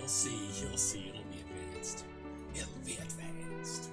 You'll see. You'll see. It'll be advanced. It'll be advanced.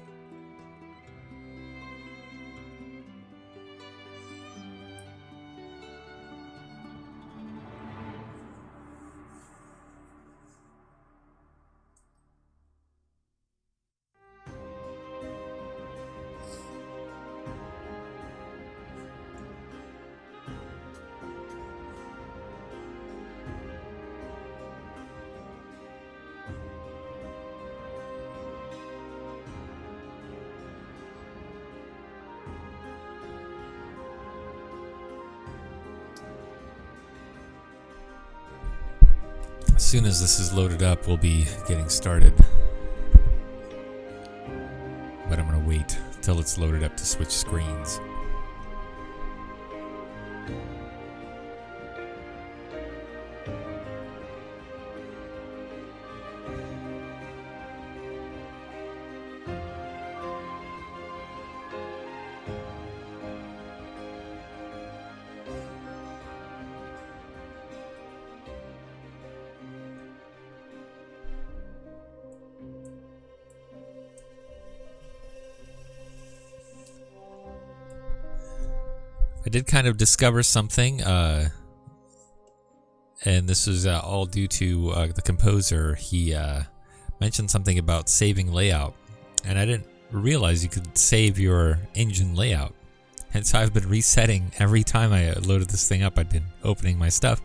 As soon as this is loaded up, we'll be getting started. But I'm going to wait till it's loaded up to switch screens. I did kind of discover something, and this was all due to the composer. He mentioned something about saving layout, and I didn't realize you could save your engine layout. And so I've been resetting every time I loaded this thing up. I've been opening my stuff.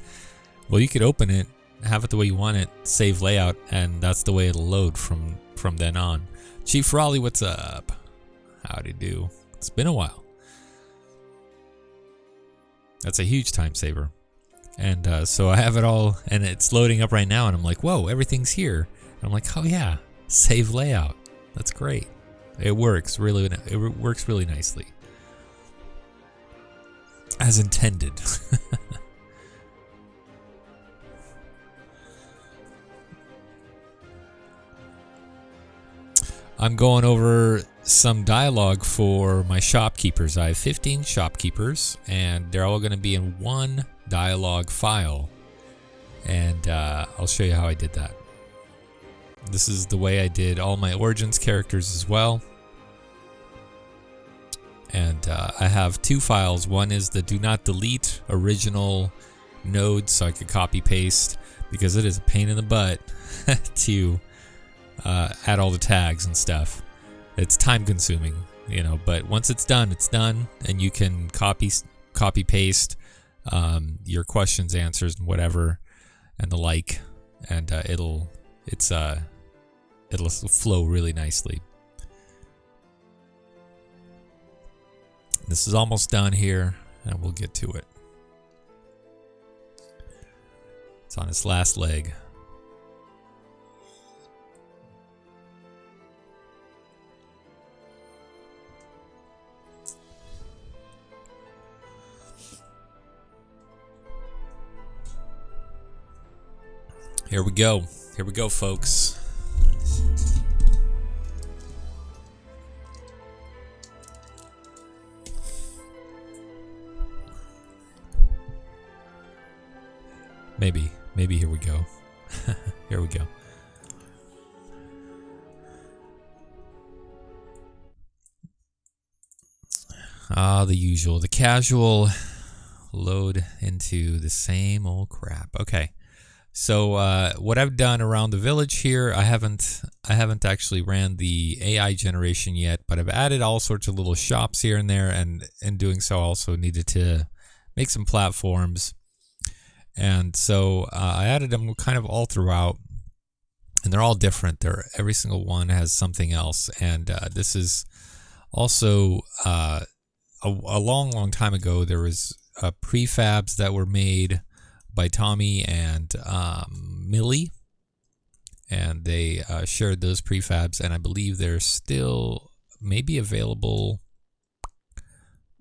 Well, you could open it, have it the way you want it, save layout, and that's the way it'll load from then on. Chief Raleigh, what's up? Howdy do. It's been a while. That's a huge time saver. And so I have it all, and it's loading up right now, and I'm like, whoa, everything's here. And I'm like, oh yeah, save layout. That's great. It works really nicely. As intended. I'm going over some dialogue for my shopkeepers. I have 15 shopkeepers, and they're all going to be in one dialogue file. And I'll show you how I did that. This is the way I did all my Origins characters as well. And I have two files. One is the do not delete original node, so I could copy paste, because it is a pain in the butt to add all the tags and stuff. It's time consuming, you know, but once it's done, and you can copy paste your questions, answers, and whatever, and the like, and it'll flow really nicely. This is almost done here, and we'll get to it. It's on its last leg. Here we go. Here we go, folks. Maybe here we go. Here we go. The usual, the casual load into the same old crap. Okay. So what I've done around the village here, I haven't actually ran the AI generation yet, but I've added all sorts of little shops here and there, and in doing so also needed to make some platforms. And so I added them kind of all throughout, and they're all different. Every single one has something else. And this is also a long time ago. There was prefabs that were made by Tommy and Millie, and they shared those prefabs, and I believe they're still maybe available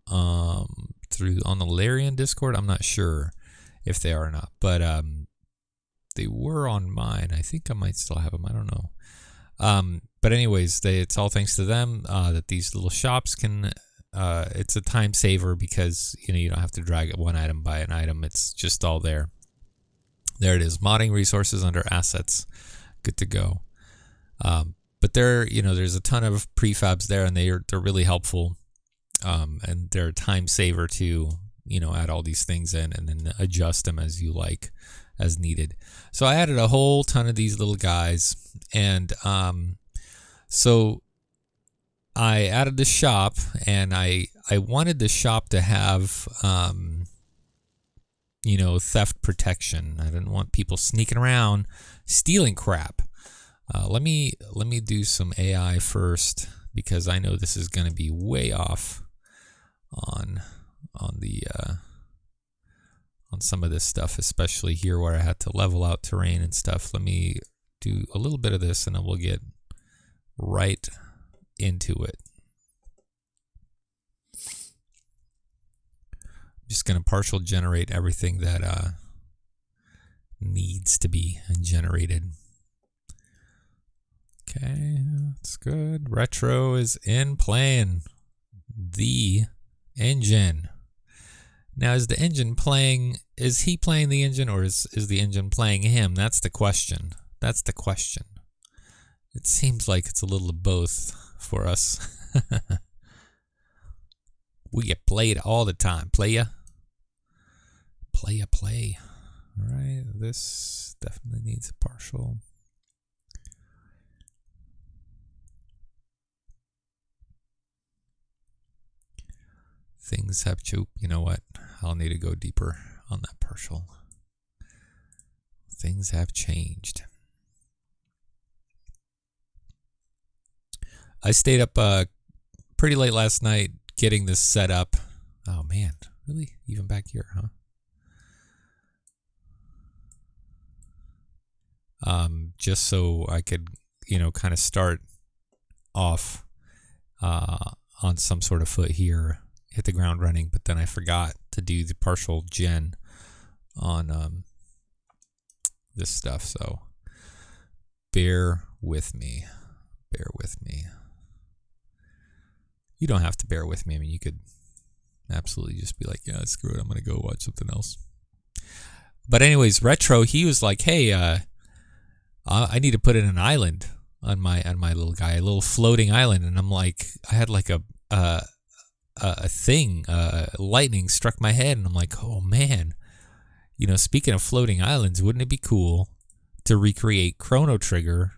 through on the Larian Discord. I'm not sure if they are or not, but they were on mine. I think I might still have them. I don't know. But anyways, it's all thanks to them that these little shops can. It's a time saver because you don't have to drag one item by an item. It's just all there. There it is. Modding resources under assets. good to go. But there's a ton of prefabs there, and they're really helpful, and they're a time saver to add all these things in and then adjust them as you like, as needed. So I added a whole ton of these little guys, and so I added the shop, and I wanted the shop to have theft protection. I didn't want people sneaking around stealing crap. Let me do some AI first, because I know this is going to be way off on some of this stuff, especially here where I had to level out terrain and stuff. Let me do a little bit of this, and then we'll get right into it. I'm just going to partial generate everything that needs to be generated. Okay, that's good. Retro is in playing. The engine. Now, is the engine playing? Is he playing the engine, or is the engine playing him? That's the question. That's the question. It seems like it's a little of both for us. We get played all the time. Playa. Play. All right, this definitely needs a partial. Things have choked. You know what? I'll need to go deeper on that partial. Things have changed. I stayed up pretty late last night getting this set up. Oh man, really? Even back here, huh? Just so I could, kind of start off on some sort of foot here, hit the ground running, but then I forgot to do the partial gen on this stuff, so bear with me. You don't have to bear with me. I mean, you could absolutely just be like, yeah, screw it, I'm gonna go watch something else. But anyways, Retro, he was like, hey, I need to put in an island on my little guy, a little floating island, and I'm like, I had like a thing, lightning struck my head, and I'm like, oh man, speaking of floating islands, wouldn't it be cool to recreate Chrono Trigger,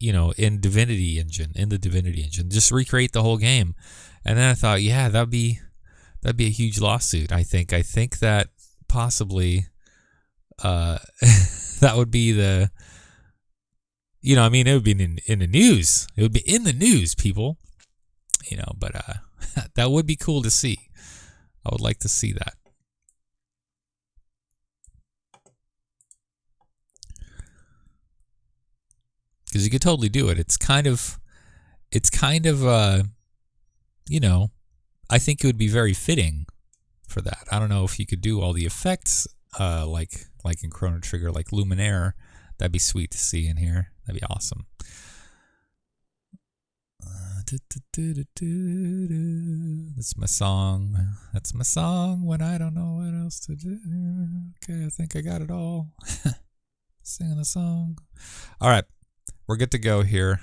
in the Divinity engine, just recreate the whole game? And then I thought, yeah, that'd be a huge lawsuit. I think that possibly that would be the, it would be in the news. It would be in the news, people. But that would be cool to see. I would like to see that. Because you could totally do it. It's kind of, I think it would be very fitting for that. I don't know if you could do all the effects like in Chrono Trigger, like Luminaire. That'd be sweet to see in here. That'd be awesome. That's my song. That's my song when I don't know what else to do. Okay, I think I got it all. Singing the song. All right, we're good to go here.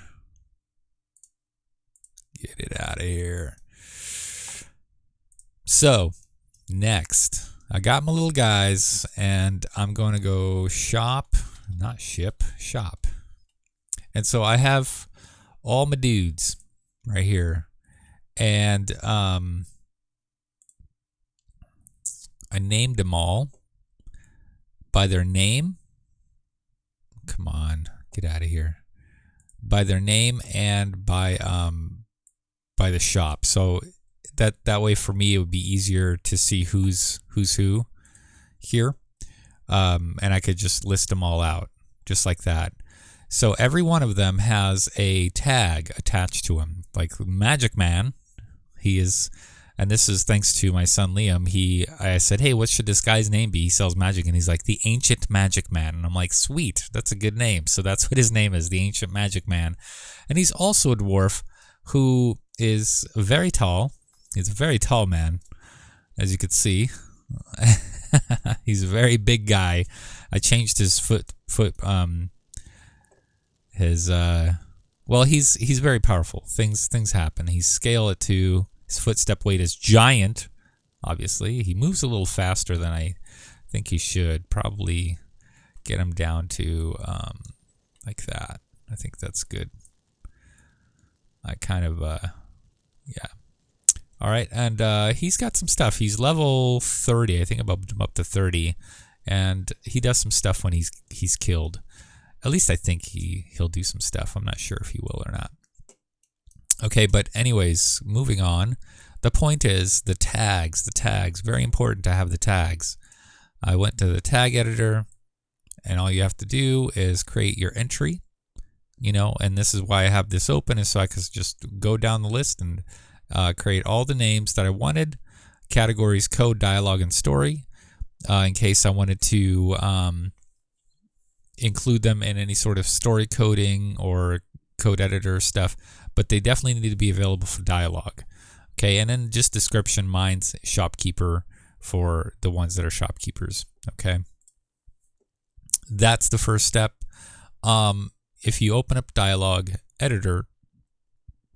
Get it out of here. So, next, I got my little guys, and I'm going to go shop. Not ship, shop. And so I have all my dudes right here, and I named them all by their name. Come on, get out of here. By their name and by the shop. So that way for me it would be easier to see who's who here. And I could just list them all out just like that. So every one of them has a tag attached to him. Like Magic Man, he is, and this is thanks to my son Liam. I said, hey, what should this guy's name be? He sells magic, and he's like, the Ancient Magic Man. And I'm like, sweet, that's a good name. So that's what his name is, the Ancient Magic Man. And he's also a dwarf who is very tall. He's a very tall man, as you could see. He's a very big guy. I changed his foot his well, he's very powerful. Things happen. He's scale at 2. His footstep weight is giant. Obviously, he moves a little faster than I think he should. Probably get him down to like that. I think that's good. I kind of yeah. All right, and he's got some stuff. He's level 30. I think I bumped him up to 30, and he does some stuff when he's killed. At least I think he'll do some stuff. I'm not sure if he will or not. Okay, but anyways, moving on. The point is the tags. The tags, very important to have the tags. I went to the tag editor, and all you have to do is create your entry. You know, and this is why I have this open, is so I can just go down the list and create all the names that I wanted. Categories, code, dialogue, and story. In case I wanted to include them in any sort of story coding or code editor stuff, but they definitely need to be available for dialogue. Okay, and then just description, mine's shopkeeper for the ones that are shopkeepers. Okay, that's the first step. If you open up dialogue editor,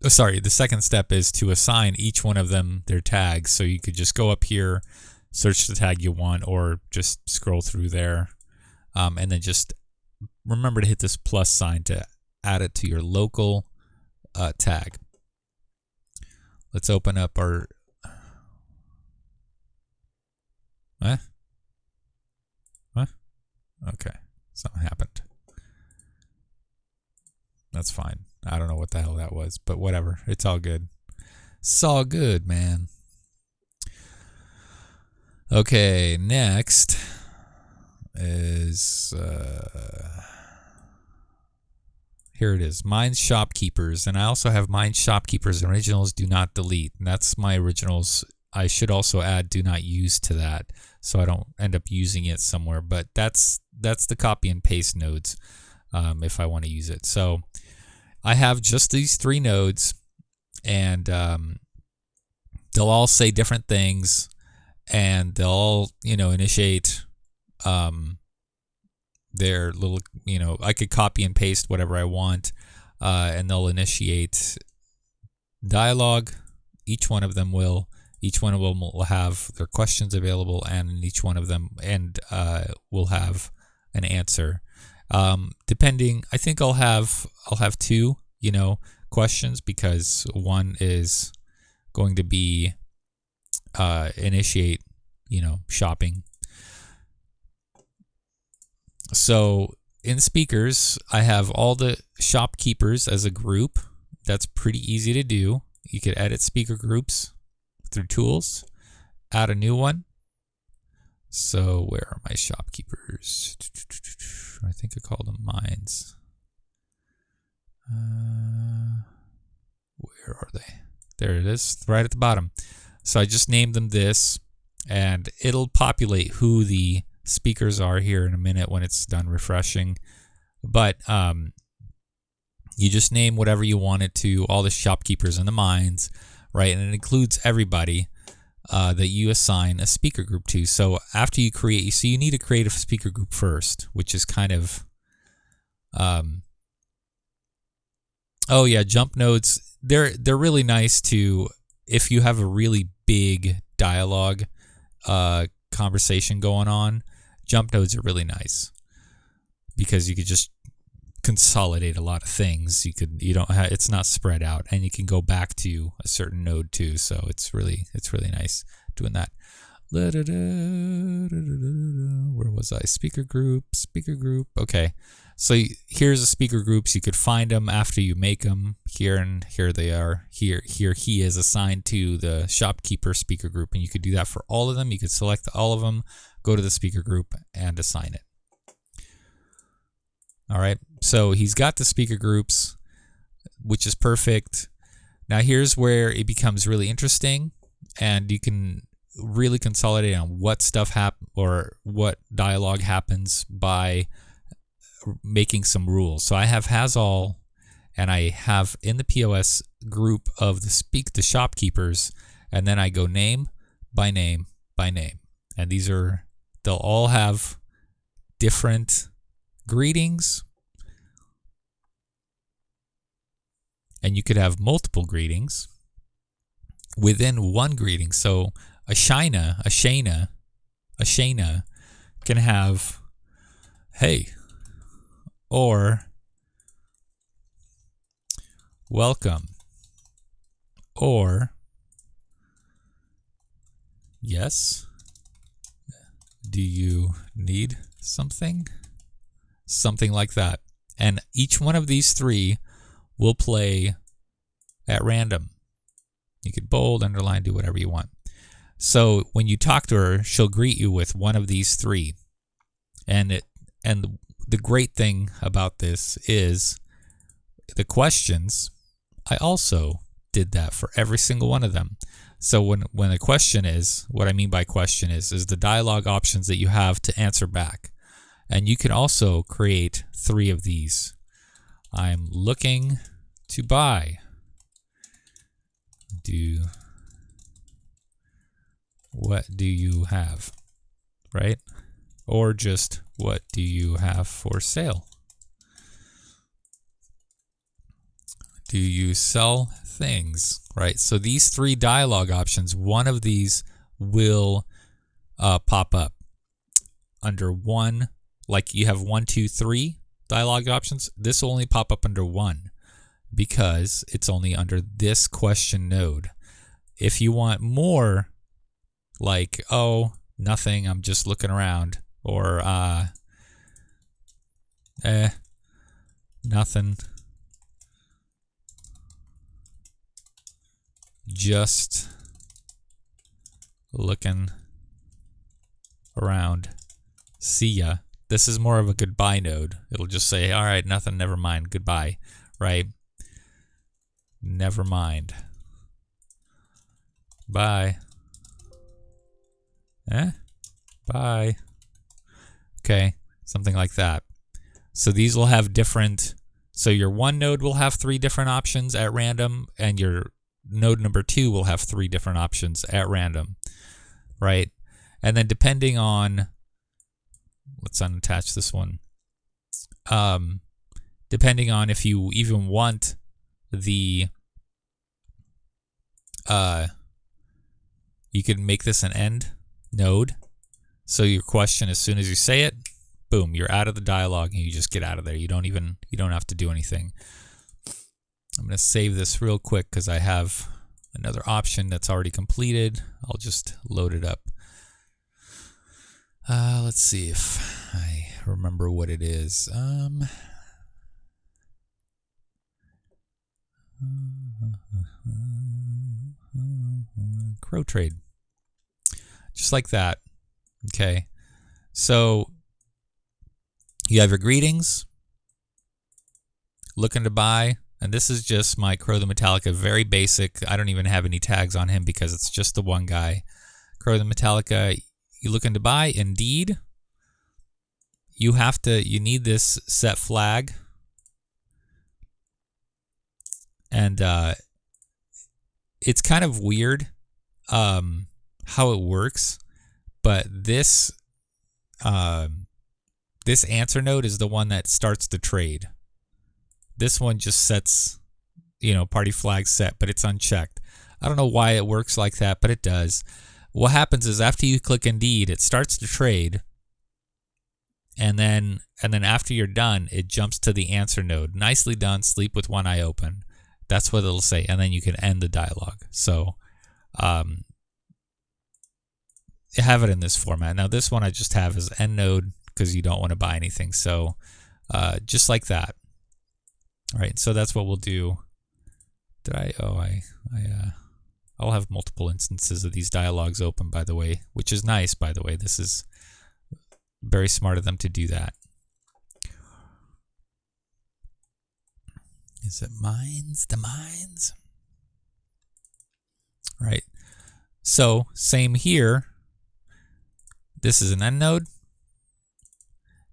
the second step is to assign each one of them their tags. So you could just go up here, search the tag you want, or just scroll through there, and then just remember to hit this plus sign to add it to your local tag. Let's open up our... What? Okay, something happened. That's fine. I don't know what the hell that was, but whatever. It's all good. It's all good, man. Okay, next is... here it is. Mine's Shopkeepers. And I also have Mine's Shopkeepers Originals Do Not Delete. And that's my originals. I should also add Do Not Use to that, so I don't end up using it somewhere. But that's the copy and paste nodes if I want to use it. So I have just these 3 nodes, and they'll all say different things, and they'll all, initiate their little, I could copy and paste whatever I want, and they'll initiate dialogue. Each one of them will have their questions available, and each one of them will have an answer. Depending, I think I'll have 2, questions, because one is going to be initiate, shopping. So in speakers, I have all the shopkeepers as a group. That's pretty easy to do. You could edit speaker groups through tools, add a new one. So where are my shopkeepers? I think I called them mines. Where are they? There it is, right at the bottom. So I just named them this, and it'll populate who the speakers are here in a minute when it's done refreshing. But you just name whatever you want it to, all the shopkeepers and the mines, right? And it includes everybody that you assign a speaker group to. So after you create, so you need to create a speaker group first, which is kind of, oh yeah, jump nodes. They're really nice to, if you have a really big dialogue conversation going on. Jump nodes are really nice because you could just consolidate a lot of things. It's not spread out, and you can go back to a certain node too. So it's really nice doing that. Where was I? Speaker group. Okay, so here's the speaker groups. You could find them after you make them. Here they are. Here he is assigned to the shopkeeper speaker group, and you could do that for all of them. You could select all of them, go to the speaker group, and assign it. All right, so he's got the speaker groups, which is perfect. Now here's where it becomes really interesting, and you can really consolidate on what stuff or what dialogue happens by making some rules. So I have has all, and I have in the POS group of the shopkeepers, and then I go name by name by name, and they'll all have different greetings, and you could have multiple greetings within one greeting. So a Shayna can have, hey, or welcome, or yes, do you need something? Something like that. And each one of these three will play at random. You could bold, underline, do whatever you want. So when you talk to her, she'll greet you with one of these three. And the great thing about this is the questions, I also did that for every single one of them. So when a question is, what I mean by question is the dialogue options that you have to answer back. And you can also create 3 of these. I'm looking to buy. What do you have? Right? Or just, what do you have for sale? Do you sell things? Right? So these 3 dialogue options, one of these will pop up under one. Like you have 1, 2, 3 dialogue options. This will only pop up under 1 because it's only under this question node. If you want more, like, oh, nothing, I'm just looking around, or nothing, just looking around, see ya. This is more of a goodbye node. It'll just say, all right, nothing, never mind, goodbye, right? Never mind. Bye. Bye. Okay, something like that. So these will have different, so your one node will have 3 different options at random, and your node number 2 will have 3 different options at random, right? And then depending on, let's unattach this one. Depending on if you even want the, you can make this an end node. So your question, as soon as you say it, boom, you're out of the dialogue and you just get out of there. You don't have to do anything. I'm going to save this real quick because I have another option that's already completed. I'll just load it up. Let's see if I remember what it is. Crow trade. Just like that. Okay. So you have your greetings, looking to buy, and this is just my Crow the Metallica, very basic. I don't even have any tags on him because it's just the one guy. Crow the Metallica, you looking to buy? Indeed. You need this set flag. And it's kind of weird how it works, but this answer node is the one that starts the trade. This one just sets, party flag set, but it's unchecked. I don't know why it works like that, but it does. What happens is after you click Indeed, it starts the trade, and then after you're done, it jumps to the answer node. Nicely done, sleep with one eye open. That's what it'll say, and then you can end the dialogue. So have it in this format. Now this one I just have as end node because you don't want to buy anything. So just like that. All right, so that's what we'll do. I'll have multiple instances of these dialogues open, by the way, which is nice, by the way. This is very smart of them to do that. Is it mines? The mines? Right. So same here. This is an end node.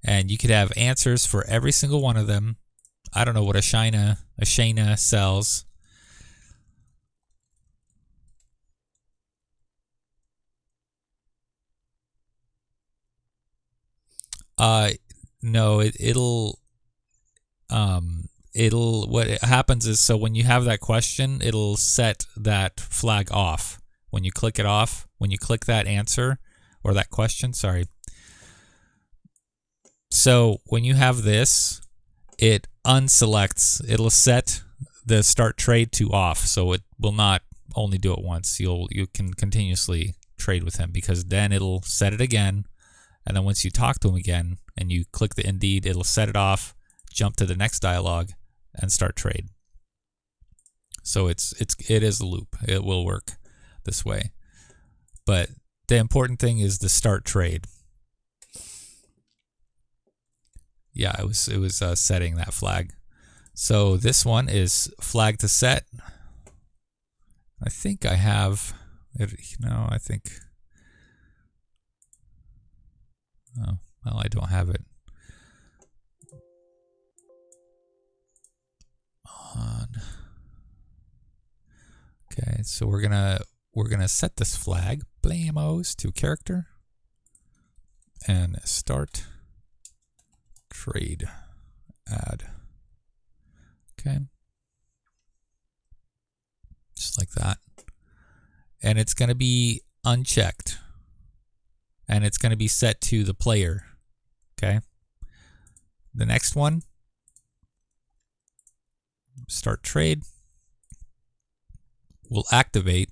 And you could have answers for every single one of them. I don't know what a Shayna sells. No, it'll what happens is, so when you have that question, it'll set that flag off. When you click it off, when you click that answer or that question, sorry. So when you have this, it unselects, it'll set the start trade to off. So it will not only do it once. You can continuously trade with him, because then it'll set it again. And then once you talk to him again and you click the Indeed, it'll set it off, jump to the next dialogue, and start trade. So it is a loop. It will work this way. But the important thing is the start trade. Yeah, it was setting that flag. So this one is flag to set. I think I have it. No, I think. Oh, well, I don't have it on. Okay, so we're gonna set this flag, blamos, to character, and start trade add. Okay, just like that, and it's gonna be unchecked, and it's gonna be set to the player. Okay, the next one, start trade, will activate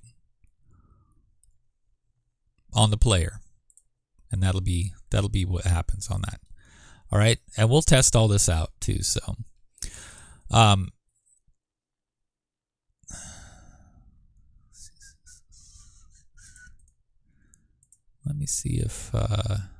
on the player, and that'll be what happens on that. All right, and we'll test all this out too. So, let me see if I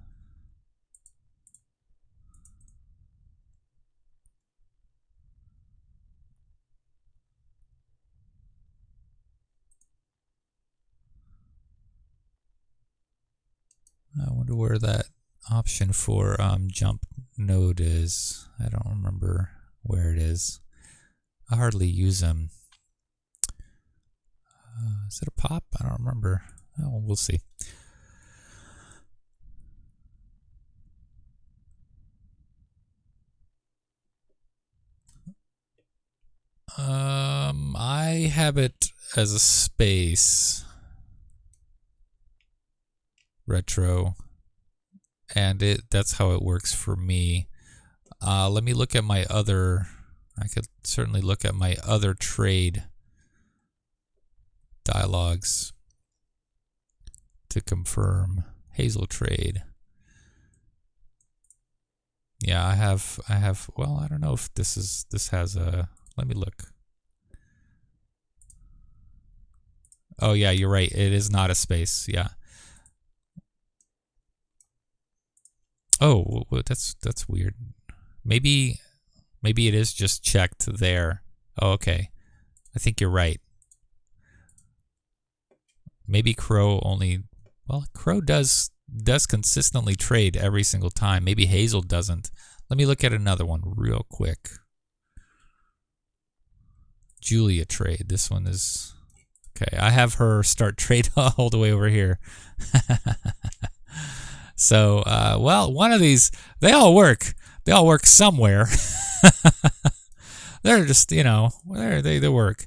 wonder where that option for jump node is. I don't remember where it is. I hardly use them. Is it a pop? I don't remember. Oh, we'll see. I have it as a space. Retro, and that's how it works for me. Let me look at my other. I could certainly look at my other trade dialogues to confirm. Hazel trade. Yeah, I have. Well, I don't know if this has a. Let me look. Oh yeah, you're right. It is not a space. Yeah. Oh, that's weird. Maybe it is just checked there. Oh, okay. I think you're right. Maybe Crow only. Well, Crow does consistently trade every single time. Maybe Hazel doesn't. Let me look at another one real quick. Julia trade. This one is okay. I have her start trade all the way over here. So, well, one of these, they all work. They all work somewhere. They're just, they work.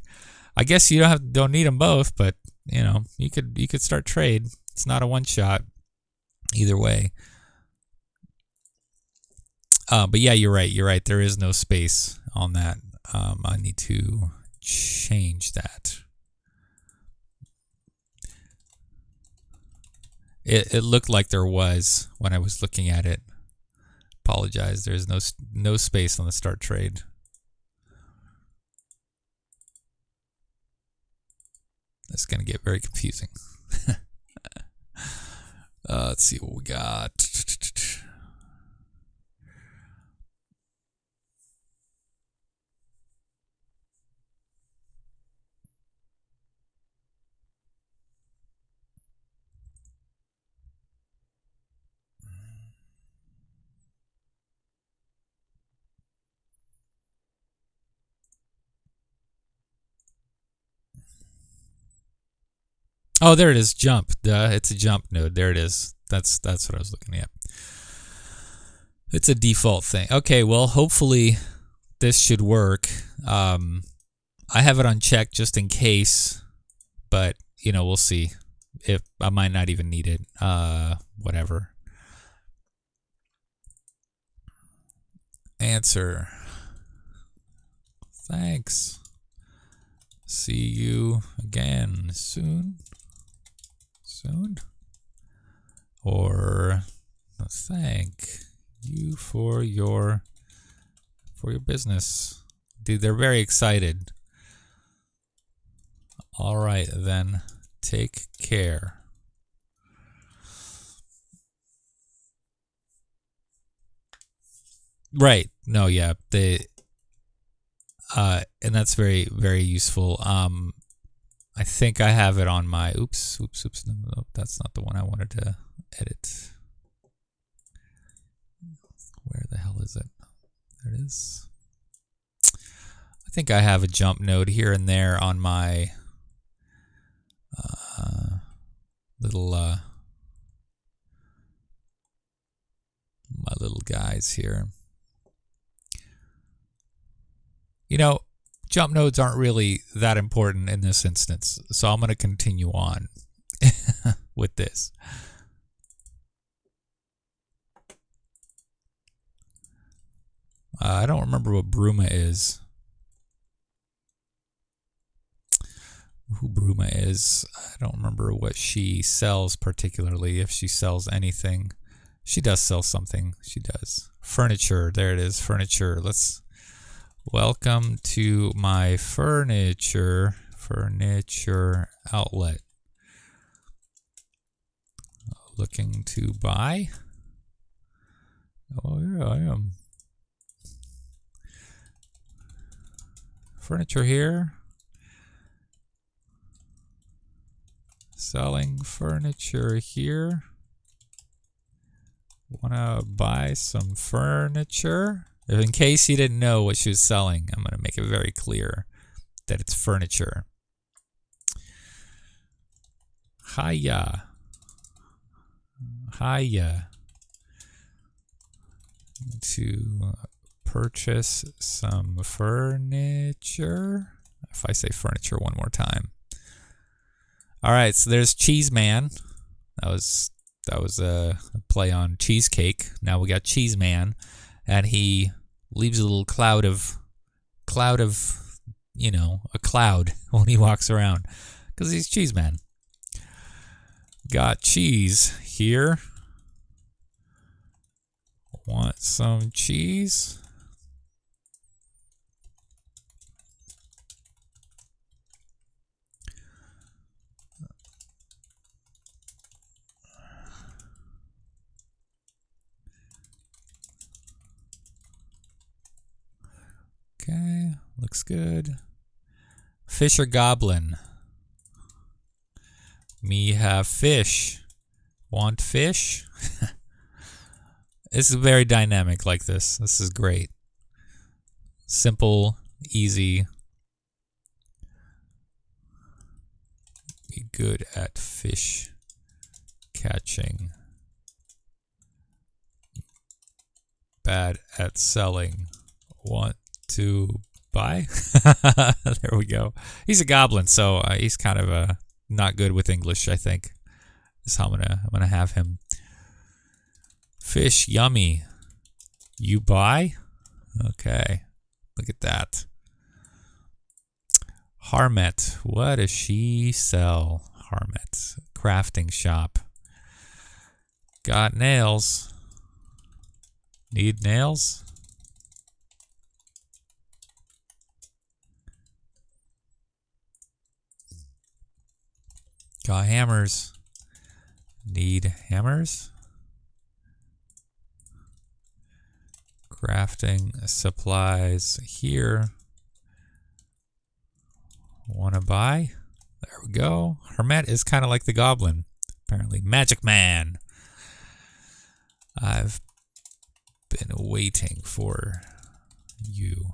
I guess you don't need them both, but you could start trade. It's not a one shot either way. But yeah, you're right. You're right. There is no space on that. I need to change that. It looked like there was when I was looking at it. Apologize. There's no space on the start trade. That's going to get very confusing. Let's see what we got. Oh, there it is. Jump. It's a jump node. There it is. That's what I was looking at. It's a default thing. Okay, well, hopefully this should work. I have it unchecked just in case, but you know, we'll see. If I might not even need it. Whatever. Answer. Thanks. See you again soon. Soon. Or thank you for your business. Dude, they're very excited. All right, then. Take care. Right. No, yeah. And that's very, very useful. I think I have it on my, oops. No, that's not the one I wanted to edit. Where the hell is it? There it is. I think I have a jump node here and there on my little guys here. You know, jump nodes aren't really that important in this instance, so I'm going to continue on with this. I don't remember what Bruma is. Who Bruma is. I don't remember what she sells particularly, if she sells anything. She does sell something. She does. Furniture. There it is. Furniture. Let's... Welcome to my furniture outlet. Looking to buy? Oh yeah, I am. Furniture here. Selling furniture here. Wanna buy some furniture? In case you didn't know what she was selling, I'm going to make it very clear that it's furniture. Hiya. Hiya. To purchase some furniture. If I say furniture one more time. All right, so there's Cheese Man. That was a play on cheesecake. Now we got Cheese Man, and he leaves a little cloud of, you know, a cloud when he walks around, because he's Cheese Man. Got cheese here. Want some cheese? Okay, looks good. Fish or goblin? Me have fish. Want fish? This is very dynamic like this. This is great. Simple, easy. Be good at fish catching. Bad at selling. Want to buy? There we go. He's a goblin, so he's kind of not good with English, I think. That's how I'm gonna have him. Fish, yummy. You buy? Okay. Look at that. Harmet. What does she sell? Harmet. Crafting shop. Got nails. Need nails? Got hammers. Need hammers? Crafting supplies here. Wanna buy? There we go. Hermet is kind of like the goblin, apparently. Magic Man. I've been waiting for you.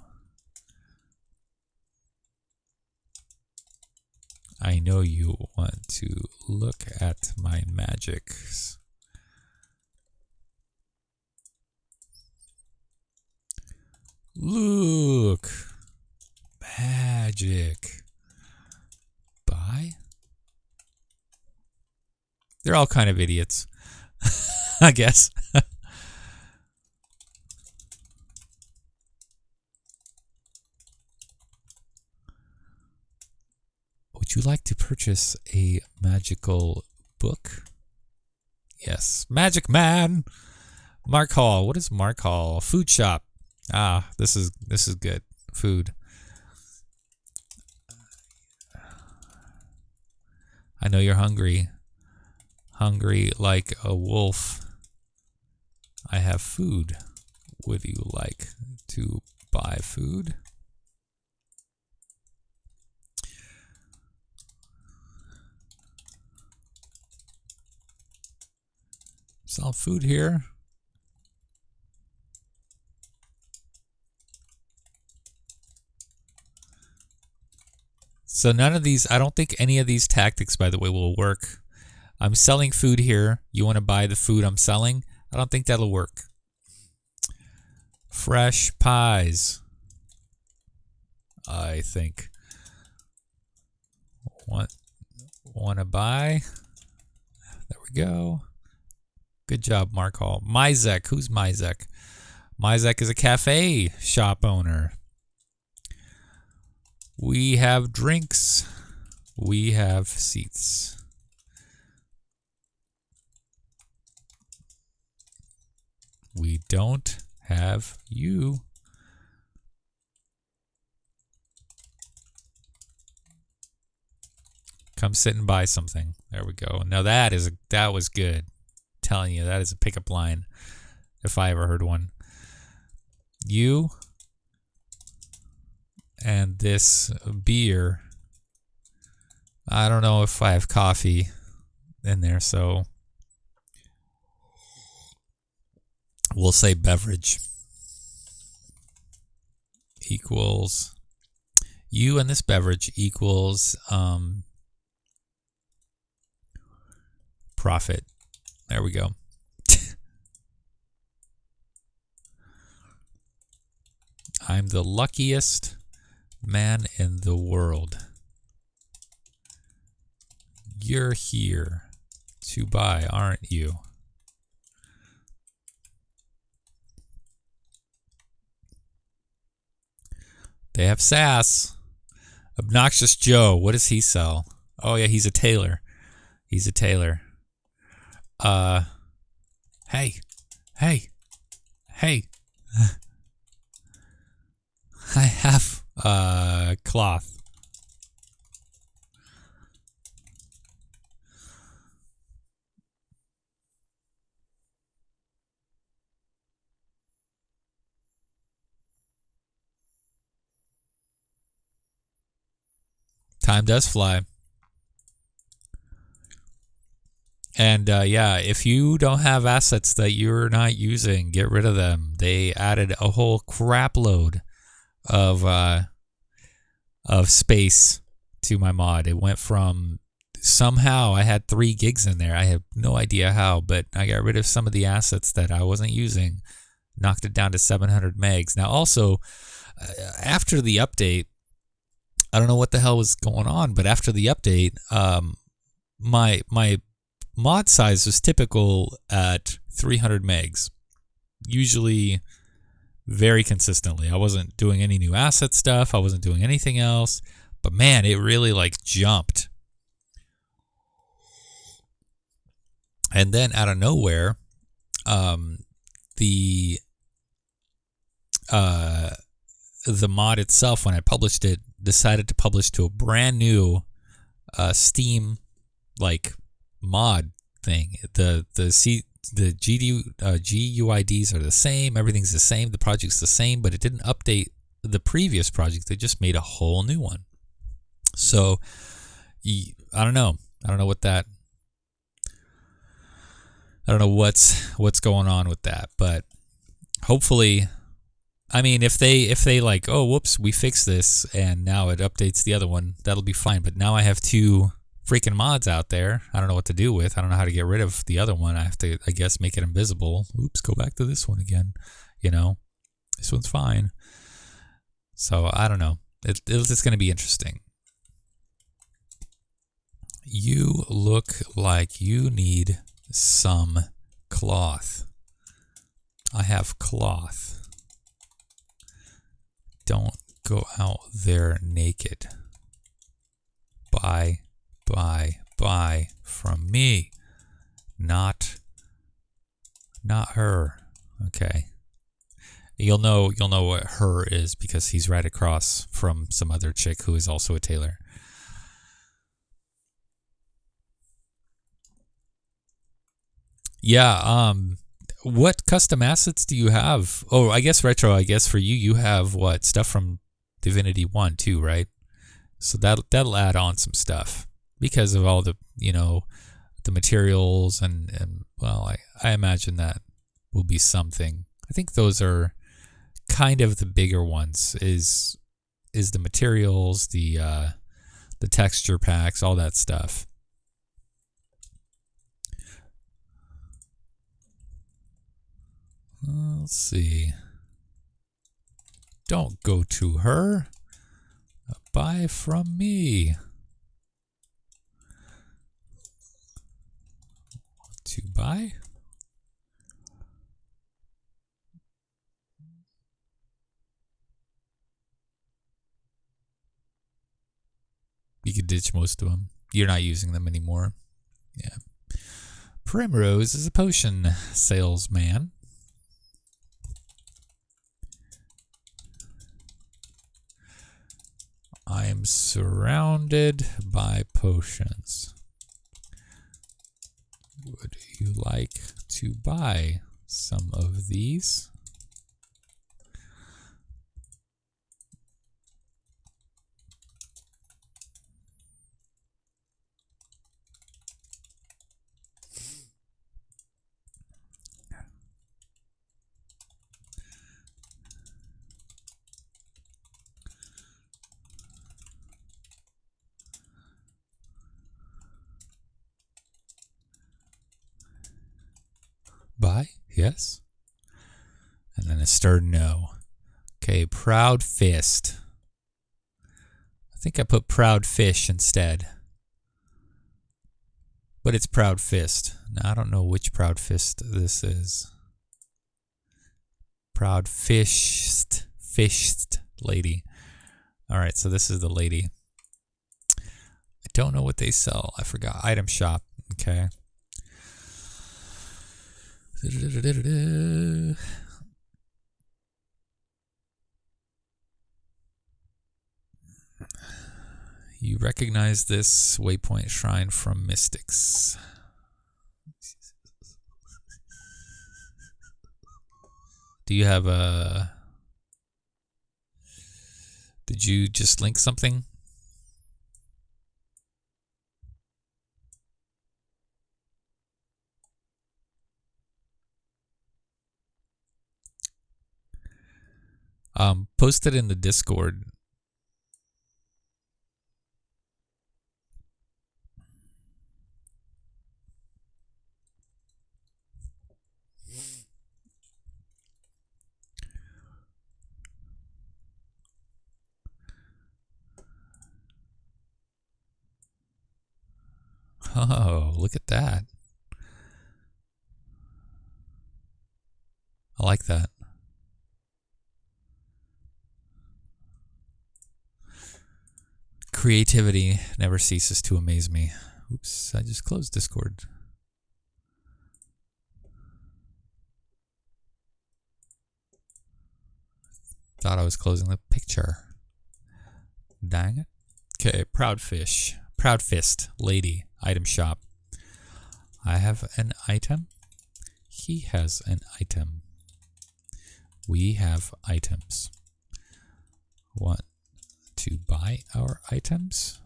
I know you want to look at my magics. Look. Magic. Buy? They're all kind of idiots, I guess. Would you like to purchase a magical book? Yes. Magic Man! Mark Hall. What is Mark Hall? Food shop. Ah, this is good. Food. I know you're hungry. Hungry like a wolf. I have food. Would you like to buy food? Sell food here. So none of these, I don't think any of these tactics, by the way, will work. I'm selling food here. You want to buy the food I'm selling? I don't think that'll work. Fresh pies. I think. Want to buy? There we go. Good job, Mark Hall. Mizek. Who's Mizek? Mizek is a cafe shop owner. We have drinks. We have seats. We don't have you. Come sit and buy something. There we go. Now that was good. I'm telling you, that is a pickup line if I ever heard one. You and this beer. I don't know if I have coffee in there, so we'll say beverage equals you and this beverage equals profit. There we go. I'm the luckiest man in the world. You're here to buy, aren't you? They have sass. Obnoxious Joe. What does he sell? Oh yeah, he's a tailor. He's a tailor. Hey. I have cloth. Time does fly. And yeah, if you don't have assets that you're not using, get rid of them. They added a whole crap load of space to my mod. It went from, somehow I had 3 gigs in there. I have no idea how, but I got rid of some of the assets that I wasn't using, knocked it down to 700 megs. Now also, after the update, I don't know what the hell was going on, but after the update, my mod size was typical at 300 megs, usually very consistently. I wasn't doing any new asset stuff. I wasn't doing anything else, but man, it really like jumped. And then out of nowhere, the mod itself, when I published it, decided to publish to a brand new Steam like mod thing. The GUIDs are the same, everything's the same, the project's the same, but it didn't update the previous project. They just made a whole new one. So I don't know what that, I don't know what's going on with that, but hopefully, I mean, if they like, oh, whoops, we fixed this and now it updates the other one, that'll be fine. But now I have 2 freaking mods out there. I don't know what to do with. I don't know how to get rid of the other one. I have to, I guess, make it invisible. Oops, go back to this one again. You know, this one's fine. So I don't know. It's going to be interesting. You look like you need some cloth. I have cloth. Don't go out there naked. Buy from me. Not her. Okay. You'll know what her is because he's right across from some other chick who is also a tailor. Yeah, what custom assets do you have? Oh, I guess retro, I guess for you have what? Stuff from Divinity 1 too, right? So that'll add on some stuff because of all the, the materials and well, I imagine that will be something. I think those are kind of the bigger ones is the materials, the texture packs, all that stuff. Let's see. Don't go to her. Buy from me. To buy? You could ditch most of them. You're not using them anymore. Yeah. Primrose is a potion salesman. I'm surrounded by potions. Would you like to buy some of these? Buy? Yes. And then a stern no. Okay, proud fist. I think I put proud fish instead. But it's proud fist. Now I don't know which proud fist this is. Proud fished lady. Alright, so this is the lady. I don't know what they sell. I forgot. Item shop. Okay. You recognize this waypoint shrine from Mystics. Do you have a... Did you just link something? Post it in the Discord. Oh, look at that. I like that. Creativity never ceases to amaze me. Oops, I just closed Discord. Thought I was closing the picture. Dang it. Okay, proud fish. Proud fist. Lady. Item shop. I have an item. He has an item. We have items. Want to buy our items?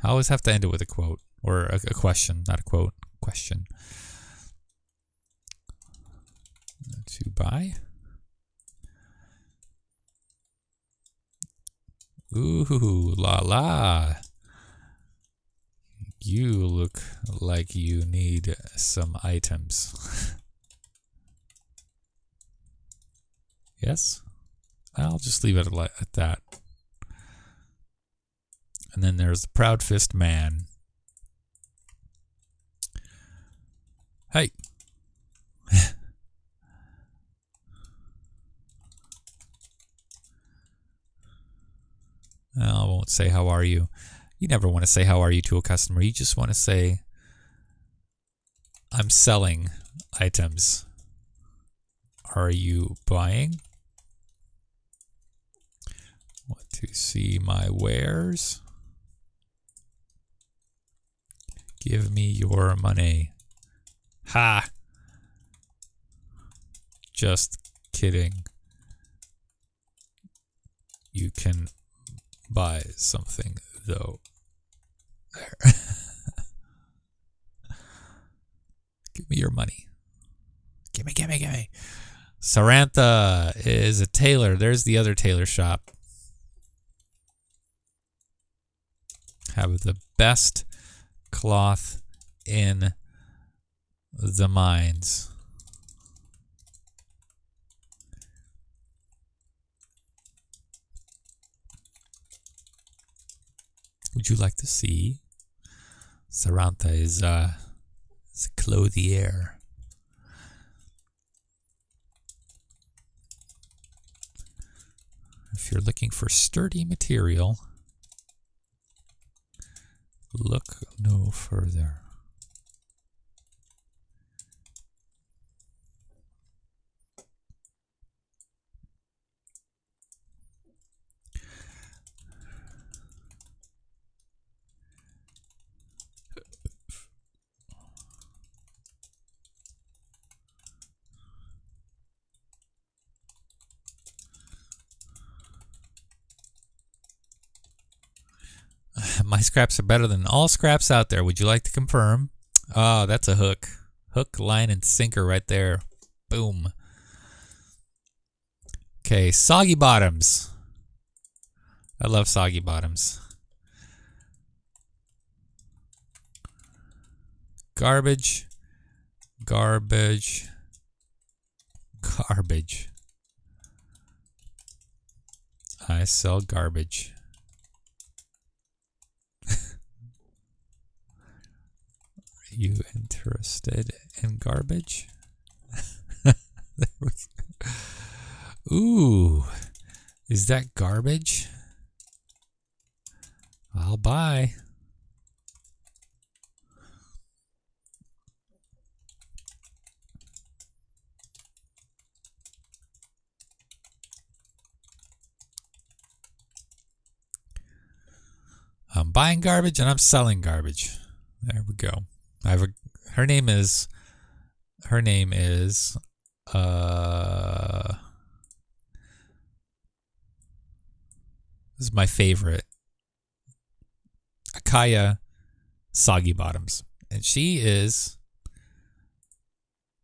I always have to end it with a quote. Or a question. Not a quote. Question. To buy? Ooh, la la. You look like you need some items. Yes? I'll just leave it at that. And then there's the Proud Fist Man. Hey. I won't say how are you. You never want to say how are you to a customer. You just want to say, I'm selling items. Are you buying? Want to see my wares? Give me your money. Ha! Just kidding. You can buy something, though. There. Give me your money. Gimme, gimme, gimme. Sarantha is a tailor. There's the other tailor shop. Have the best cloth in the mines. Would you like to see? Sarantha is a clothier. If you're looking for sturdy material, look no further. My scraps are better than all scraps out there. Would you like to confirm? Oh, that's a hook. Hook, line, and sinker right there. Boom. Okay, soggy bottoms. I love soggy bottoms. Garbage. Garbage. Garbage. I sell garbage. You interested in garbage? Ooh, is that garbage? I'll buy. I'm buying garbage and I'm selling garbage. There we go. I have her name is this is my favorite, Akaya Soggy Bottoms, and she is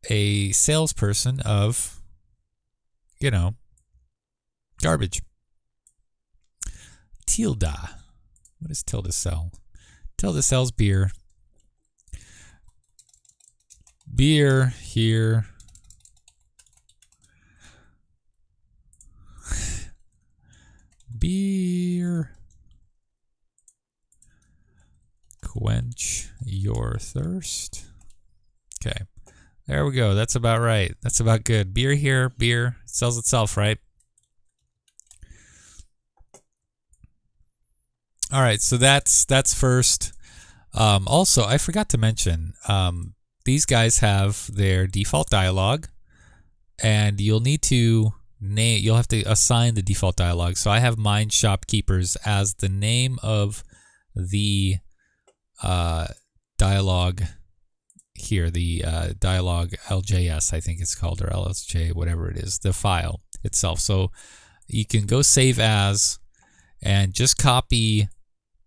a salesperson of, you know, garbage. Tilda, what does Tilda sell? Tilda sells beer. Beer here. Beer. Quench your thirst. Okay. There we go. That's about right. That's about good. Beer here. Beer sells itself, right? All right. So that's first. Also, I forgot to mention, these guys have their default dialogue, and you'll need to name. You'll have to assign the default dialogue. So I have mine shopkeepers as the name of the dialogue here. The dialogue LJS, I think it's called, or LSJ, whatever it is. The file itself. So you can go save as, and just copy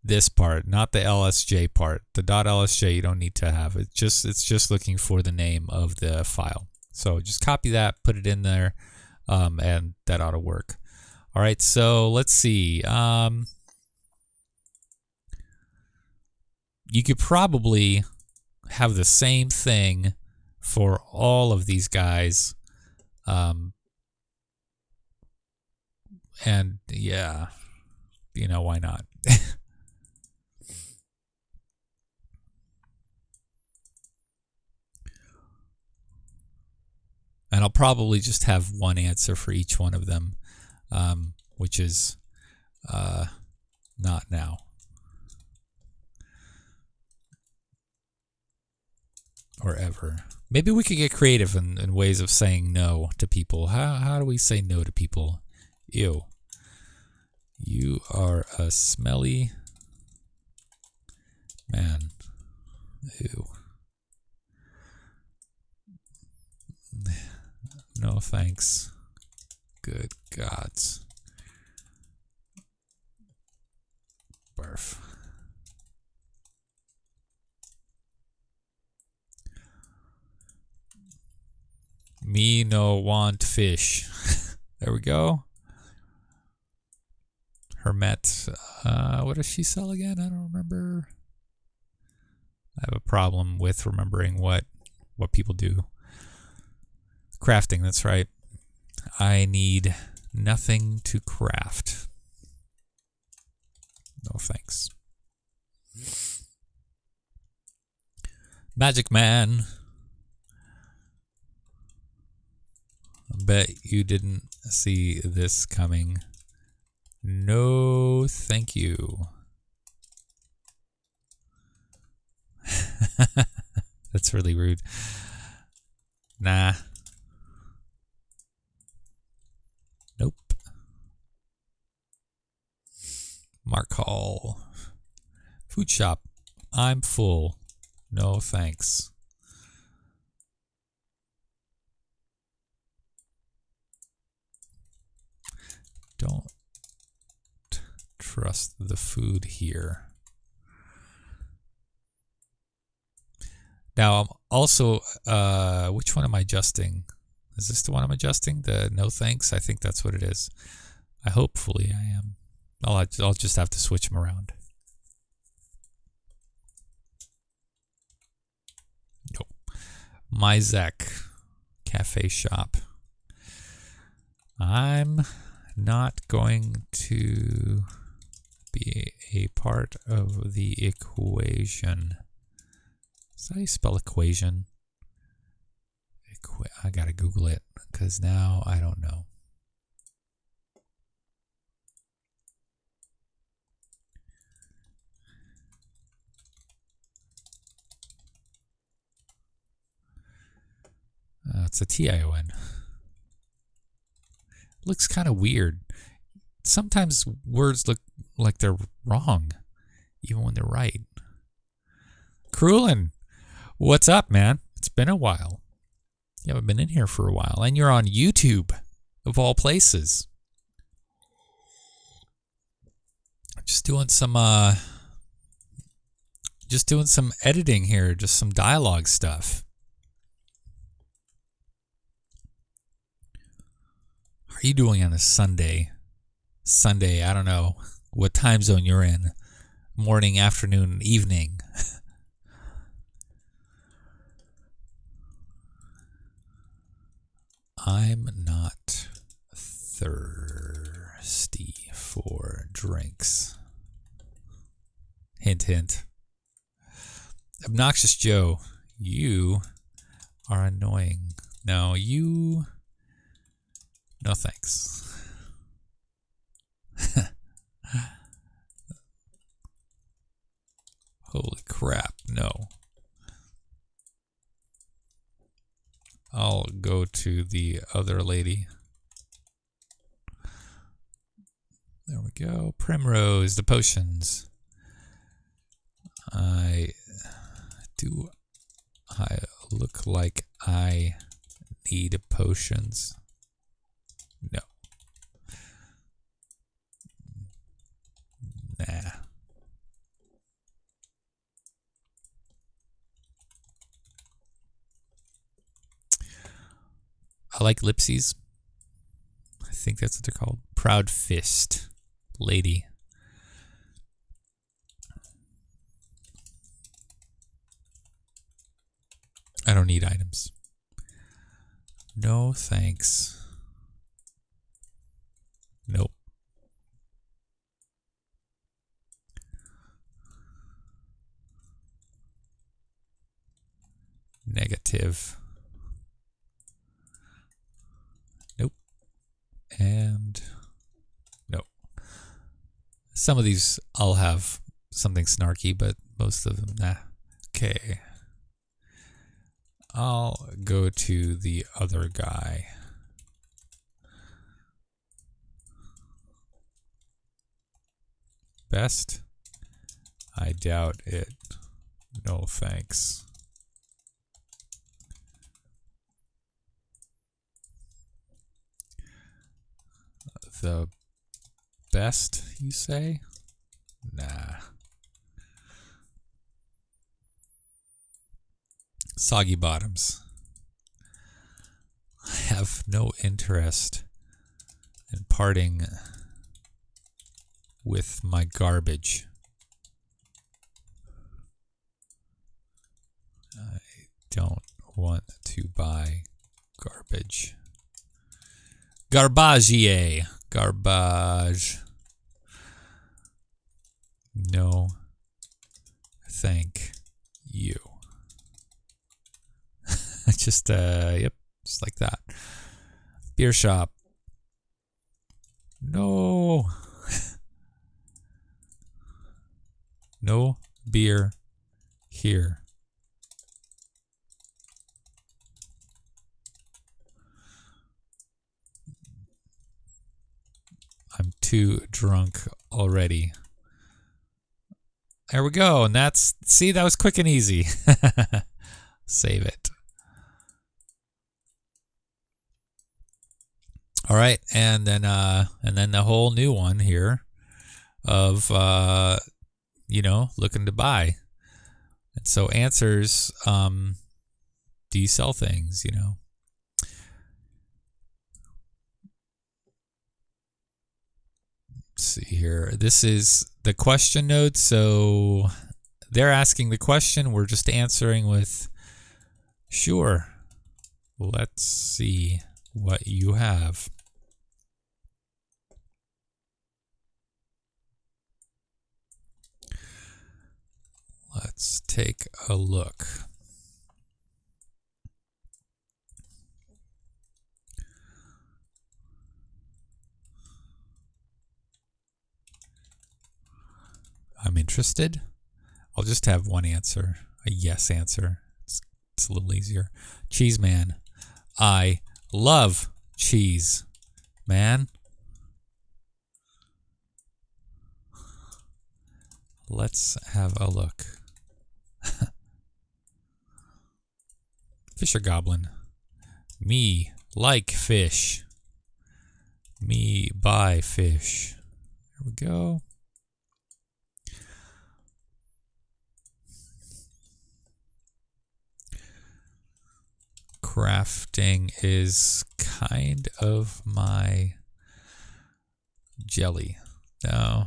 this part, not the LSJ part. The .lsj you don't need to have. It's just looking for the name of the file. So just copy that, put it in there, and that ought to work. All right, so let's see. You could probably have the same thing for all of these guys. And yeah, why not? And I'll probably just have one answer for each one of them, which is not now. Or ever. Maybe we could get creative in ways of saying no to people. How do we say no to people? Ew. You are a smelly man. Ew. No thanks. Good gods. Barf. Me no want fish. There we go. Hermet. What does she sell again? I don't remember. I have a problem with remembering what people do. Crafting, that's right. I need nothing to craft. No thanks. Magic Man. I bet you didn't see this coming. No, thank you. That's really rude. Nah. Nope. Mark Hall. Food shop. I'm full. No thanks. Don't trust the food here. Now I'm also, which one am I adjusting? Is this the one I'm adjusting? The no thanks? I think that's what it is. Hopefully I am. I'll just have to switch them around. Nope. Myzek Cafe Shop. I'm not going to be a part of the equation. Is that how you spell equation? I gotta Google it because now I don't know. It's a T-I-O-N. Looks kind of weird. Sometimes words look like they're wrong, even when they're right. Krulin, what's up, man? It's been a while. You haven't been in here for a while, and you're on YouTube, of all places. Just doing some editing here, just some dialogue stuff. How are you doing on a Sunday? I don't know what time zone you're in. Morning, afternoon, evening. I'm not thirsty for drinks. Hint, hint. Obnoxious Joe, you are annoying. No, no thanks. Holy crap, no. I'll go to the other lady. There we go. Primrose, the potions. Do I look like I need potions? No. Nah. I like lipsies. I think that's what they're called. Proud fist. Lady. I don't need items. No thanks. Nope. negative. Nope. And nope. Some of these I'll have something snarky, but most of them, nah. Okay. I'll go to the other guy. Best? I doubt it. No thanks. The best, you say? Nah. Soggy bottoms. I have no interest in parting with my garbage. I don't want to buy garbage. Garbagier. Garbage. No. Thank you. Just, yep, just like that. Beer shop. No. No beer here. I'm too drunk already. There we go. And that's, see, that was quick and easy. Save it. All right. And then the whole new one here of, you know, looking to buy. And so answers, do you sell things, you know? Let's see here. This is the question node. So they're asking the question. We're just answering with, sure. Let's see what you have. Let's take a look. I'm interested. I'll just have one answer, a yes answer. It's a little easier. Cheese man. I love cheese, man. Let's have a look. Fisher goblin. Me like fish. Me buy fish. There we go. Crafting is kind of my jelly. No,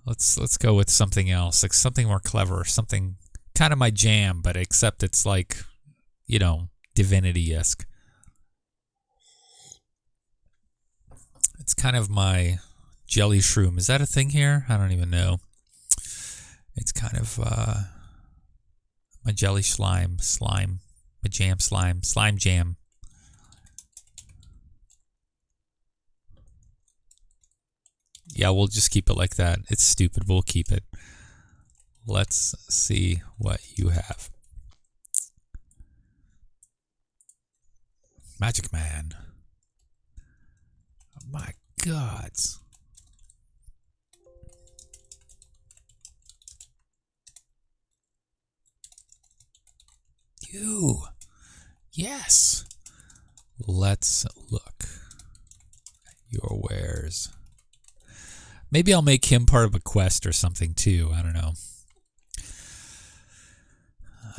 let's go with something else, like something more clever, something kind of my jam, but except it's like, you know, Divinity-esque. It's kind of my jelly shroom. Is that a thing here? I don't even know. It's kind of my jelly slime, my jam slime jam. Yeah, we'll just keep it like that. It's stupid. We'll keep it. Let's see what you have. Magic Man. Oh my God. You. Yes. Let's look at your wares. Maybe I'll make him part of a quest or something too. I don't know.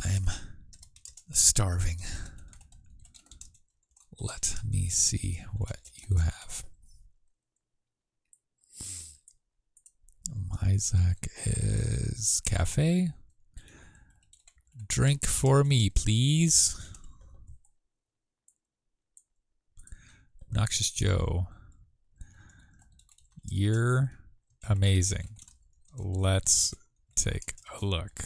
I'm starving. Let me see what you have. Isaac is cafe. Drink for me, please. Noxious Joe. You're amazing. Let's take a look.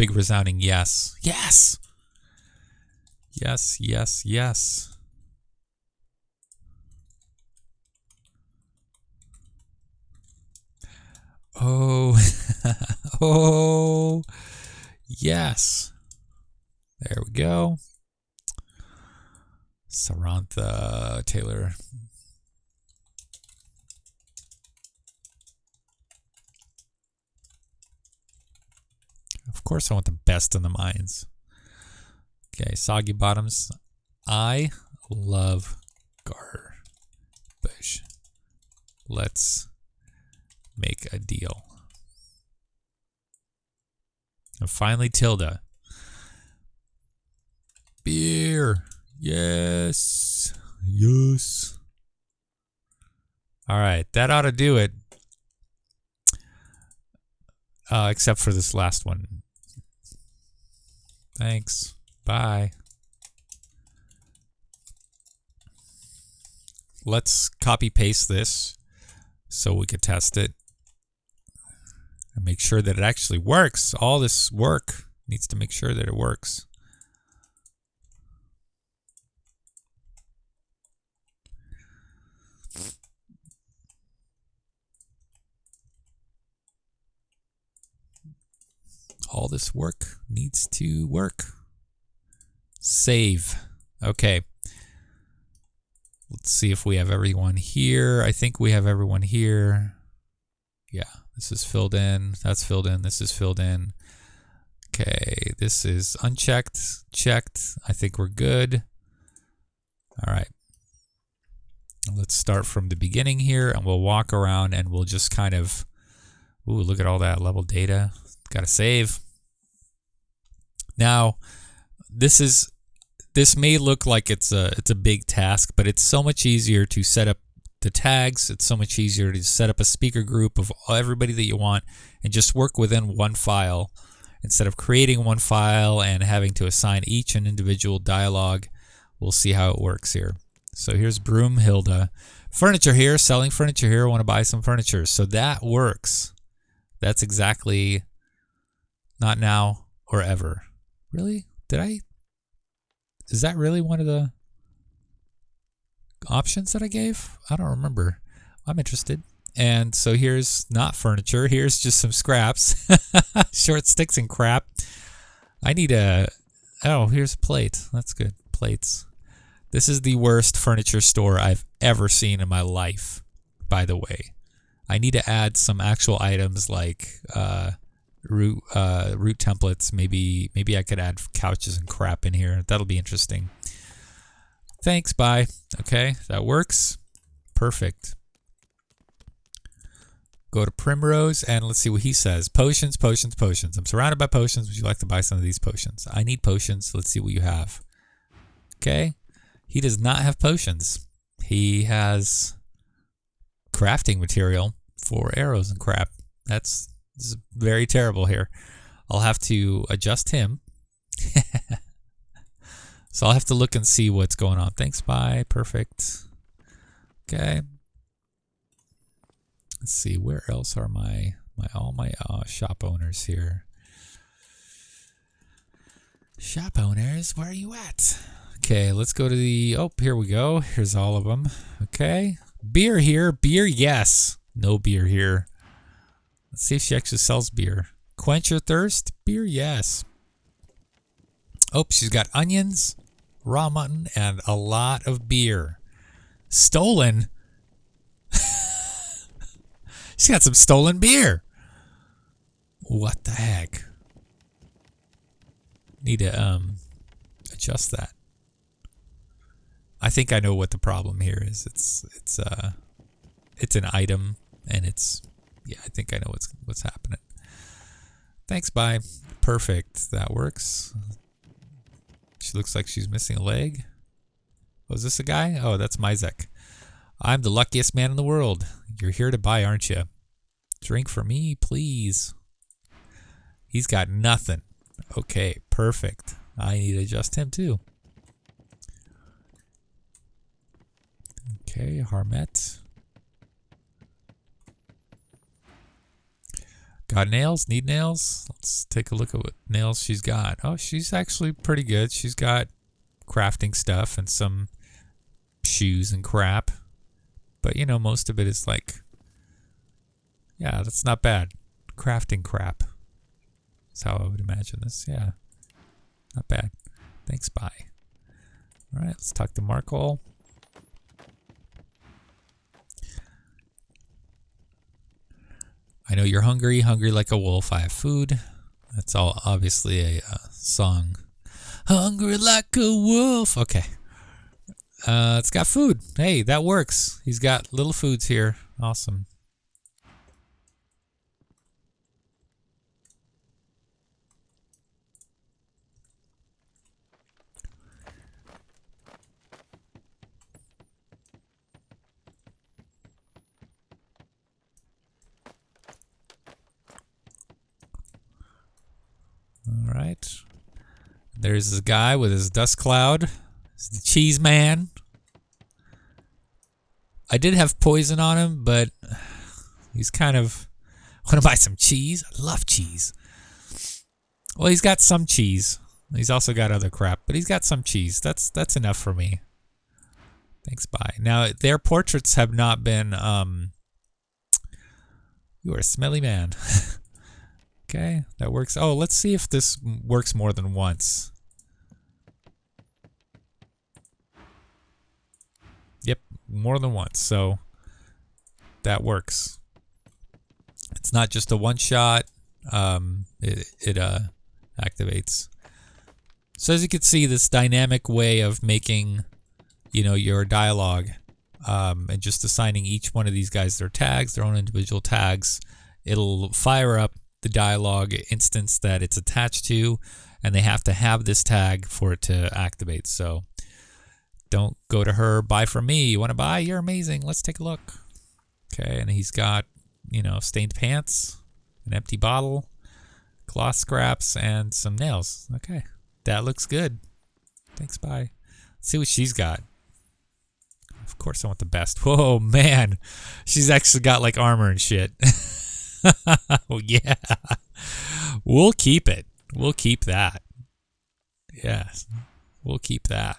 big resounding yes. Yes! Yes, yes, yes. Oh, oh, yes. There we go. Sarantha Taylor. Of course I want the best in the mines. Okay, Soggy Bottoms. I love garbage. Let's make a deal. And finally, Tilda. Beer. Yes. Yes. All right, that ought to do it. Except for this last one. Thanks. Bye. Let's copy paste this so we could test it and make sure that it actually works. All this work needs to make sure that it works. All this work needs to work. Save. Okay. Let's see if we have everyone here. I think we have everyone here. Yeah, this is filled in. That's filled in. This is filled in. Okay, this is unchecked. Checked. I think we're good. All right. Let's start from the beginning here, and we'll walk around and we'll just kind of... Ooh, look at all that level data. Gotta save. Now, this may look like it's a big task, but it's so much easier to set up the tags. It's so much easier to set up a speaker group of everybody that you want and just work within one file instead of creating one file and having to assign each an individual dialogue. We'll see how it works here. So here's Broomhilda. Furniture here, selling furniture here. I want to buy some furniture. So that works. That's exactly not now or ever. Really? Is that really one of the options that I gave? I don't remember. I'm interested. And so here's not furniture. Here's just some scraps. Short sticks and crap. I need a... Oh, here's a plate. That's good. Plates. This is the worst furniture store I've ever seen in my life, by the way. I need to add some actual items like root templates. Maybe I could add couches and crap in here. That'll be interesting. Thanks, bye. Okay, that works. Perfect. Go to Primrose and let's see what he says. Potions, potions, potions. I'm surrounded by potions. Would you like to buy some of these potions? I need potions. Let's see what you have. Okay. He does not have potions. He has crafting material for arrows and crap. This is very terrible here. I'll have to adjust him. So I'll have to look and see what's going on. Thanks, bye. Perfect. Okay. Let's see, where else are all my shop owners here? Shop owners, where are you at? Okay, let's go to the... Oh, here we go. Here's all of them. Okay. Beer here. Beer, yes. No beer here. Let's see if she actually sells beer. Quench your thirst. Beer, yes. Oh, she's got onions, raw mutton, and a lot of beer. Stolen? She's got some stolen beer. What the heck? Need to adjust that. I think I know what the problem here is. It's an item, and yeah, I think I know what's happening. Thanks, bye. Perfect. That works. She looks like she's missing a leg. Oh, is this a guy? Oh, that's Mizek. I'm the luckiest man in the world. You're here to buy, aren't you? Drink for me, please. He's got nothing. Okay, perfect. I need to adjust him too. Okay, Harmet. Got nails? Need nails? Let's take a look at what nails she's got. Oh, she's actually pretty good. She's got crafting stuff and some shoes and crap. But, you know, most of it is like, yeah, that's not bad. Crafting crap. That's how I would imagine this. Yeah, not bad. Thanks, bye. All right, let's talk to Markle. I know you're hungry, hungry like a wolf. I have food. That's all obviously a song. Hungry like a wolf. Okay. It's got food. Hey, that works. He's got little foods here. Awesome. All right. There's this guy with his dust cloud. It's the cheese man. I did have poison on him, but he's kind of... Want to buy some cheese? I love cheese. Well, he's got some cheese. He's also got other crap, but he's got some cheese. That's enough for me. Thanks, bye. Now, their portraits have not been... You are a smelly man. Okay, that works. Oh, let's see if this works more than once. Yep, more than once, so that works. It's not just a one-shot. It activates. So as you can see, this dynamic way of making, you know, your dialogue, and just assigning each one of these guys their tags, their own individual tags, it'll fire up the dialogue instance that it's attached to, and they have to have this tag for it to activate. So don't go to her, buy from me. You want to buy? You're amazing. Let's take a look. Okay, and he's got, you know, stained pants, an empty bottle, cloth scraps, and some nails. Okay, that looks good. Thanks, bye. Let's see what she's got. Of course I want the best. Whoa, man. She's actually got like armor and shit. Oh, yeah. We'll keep it. We'll keep that. Yes, we'll keep that.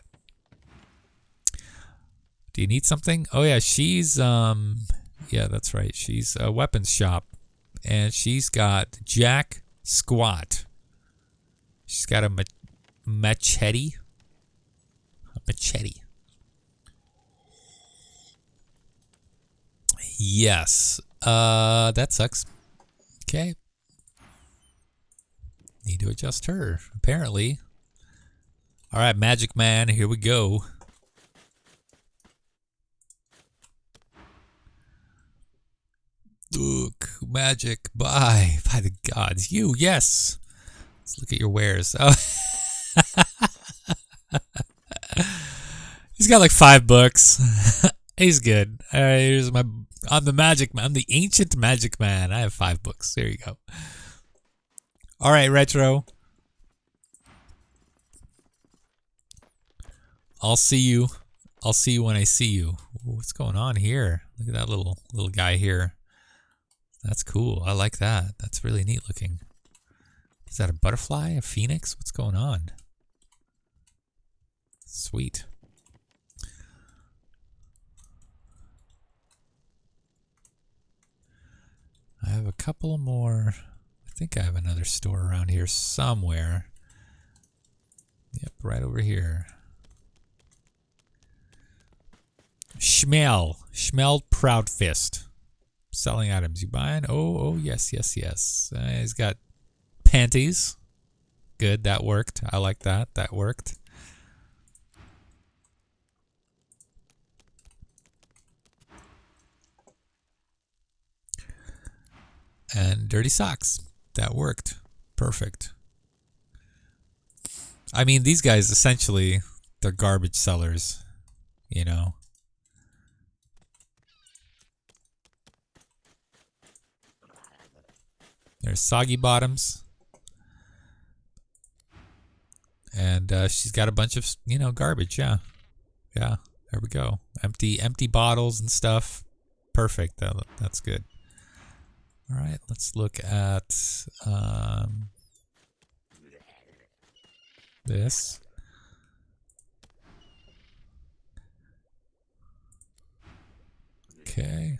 Do you need something? Oh, yeah, she's, yeah, that's right. She's a weapons shop. And she's got Jack Squat. She's got a machete. A machete. Yes. That sucks. Okay. Need to adjust her, apparently. Alright, Magic Man, here we go. Look, magic, bye. By the gods. You, yes. Let's look at your wares. Oh. He's got like 5 books. He's good. Alright, here's my... I'm the magic man. I'm the ancient magic man. I have 5 books. There you go. All right, Retro. I'll see you. I'll see you when I see you. Ooh, what's going on here? Look at that little guy here. That's cool. I like that. That's really neat looking. Is that a butterfly? A phoenix? What's going on? Sweet. I have a couple more. I think I have another store around here somewhere. Yep, right over here. Schmel Proud Fist. Selling items. You buying? Oh, yes. He's got panties. Good, that worked. I like that. That worked. And dirty socks. That worked. Perfect. I mean, these guys essentially, they're garbage sellers, you know. There's Soggy Bottoms. And she's got a bunch of, you know, garbage, yeah. Yeah, there we go. Empty bottles and stuff. Perfect. That's good. All right, let's look at this. Okay.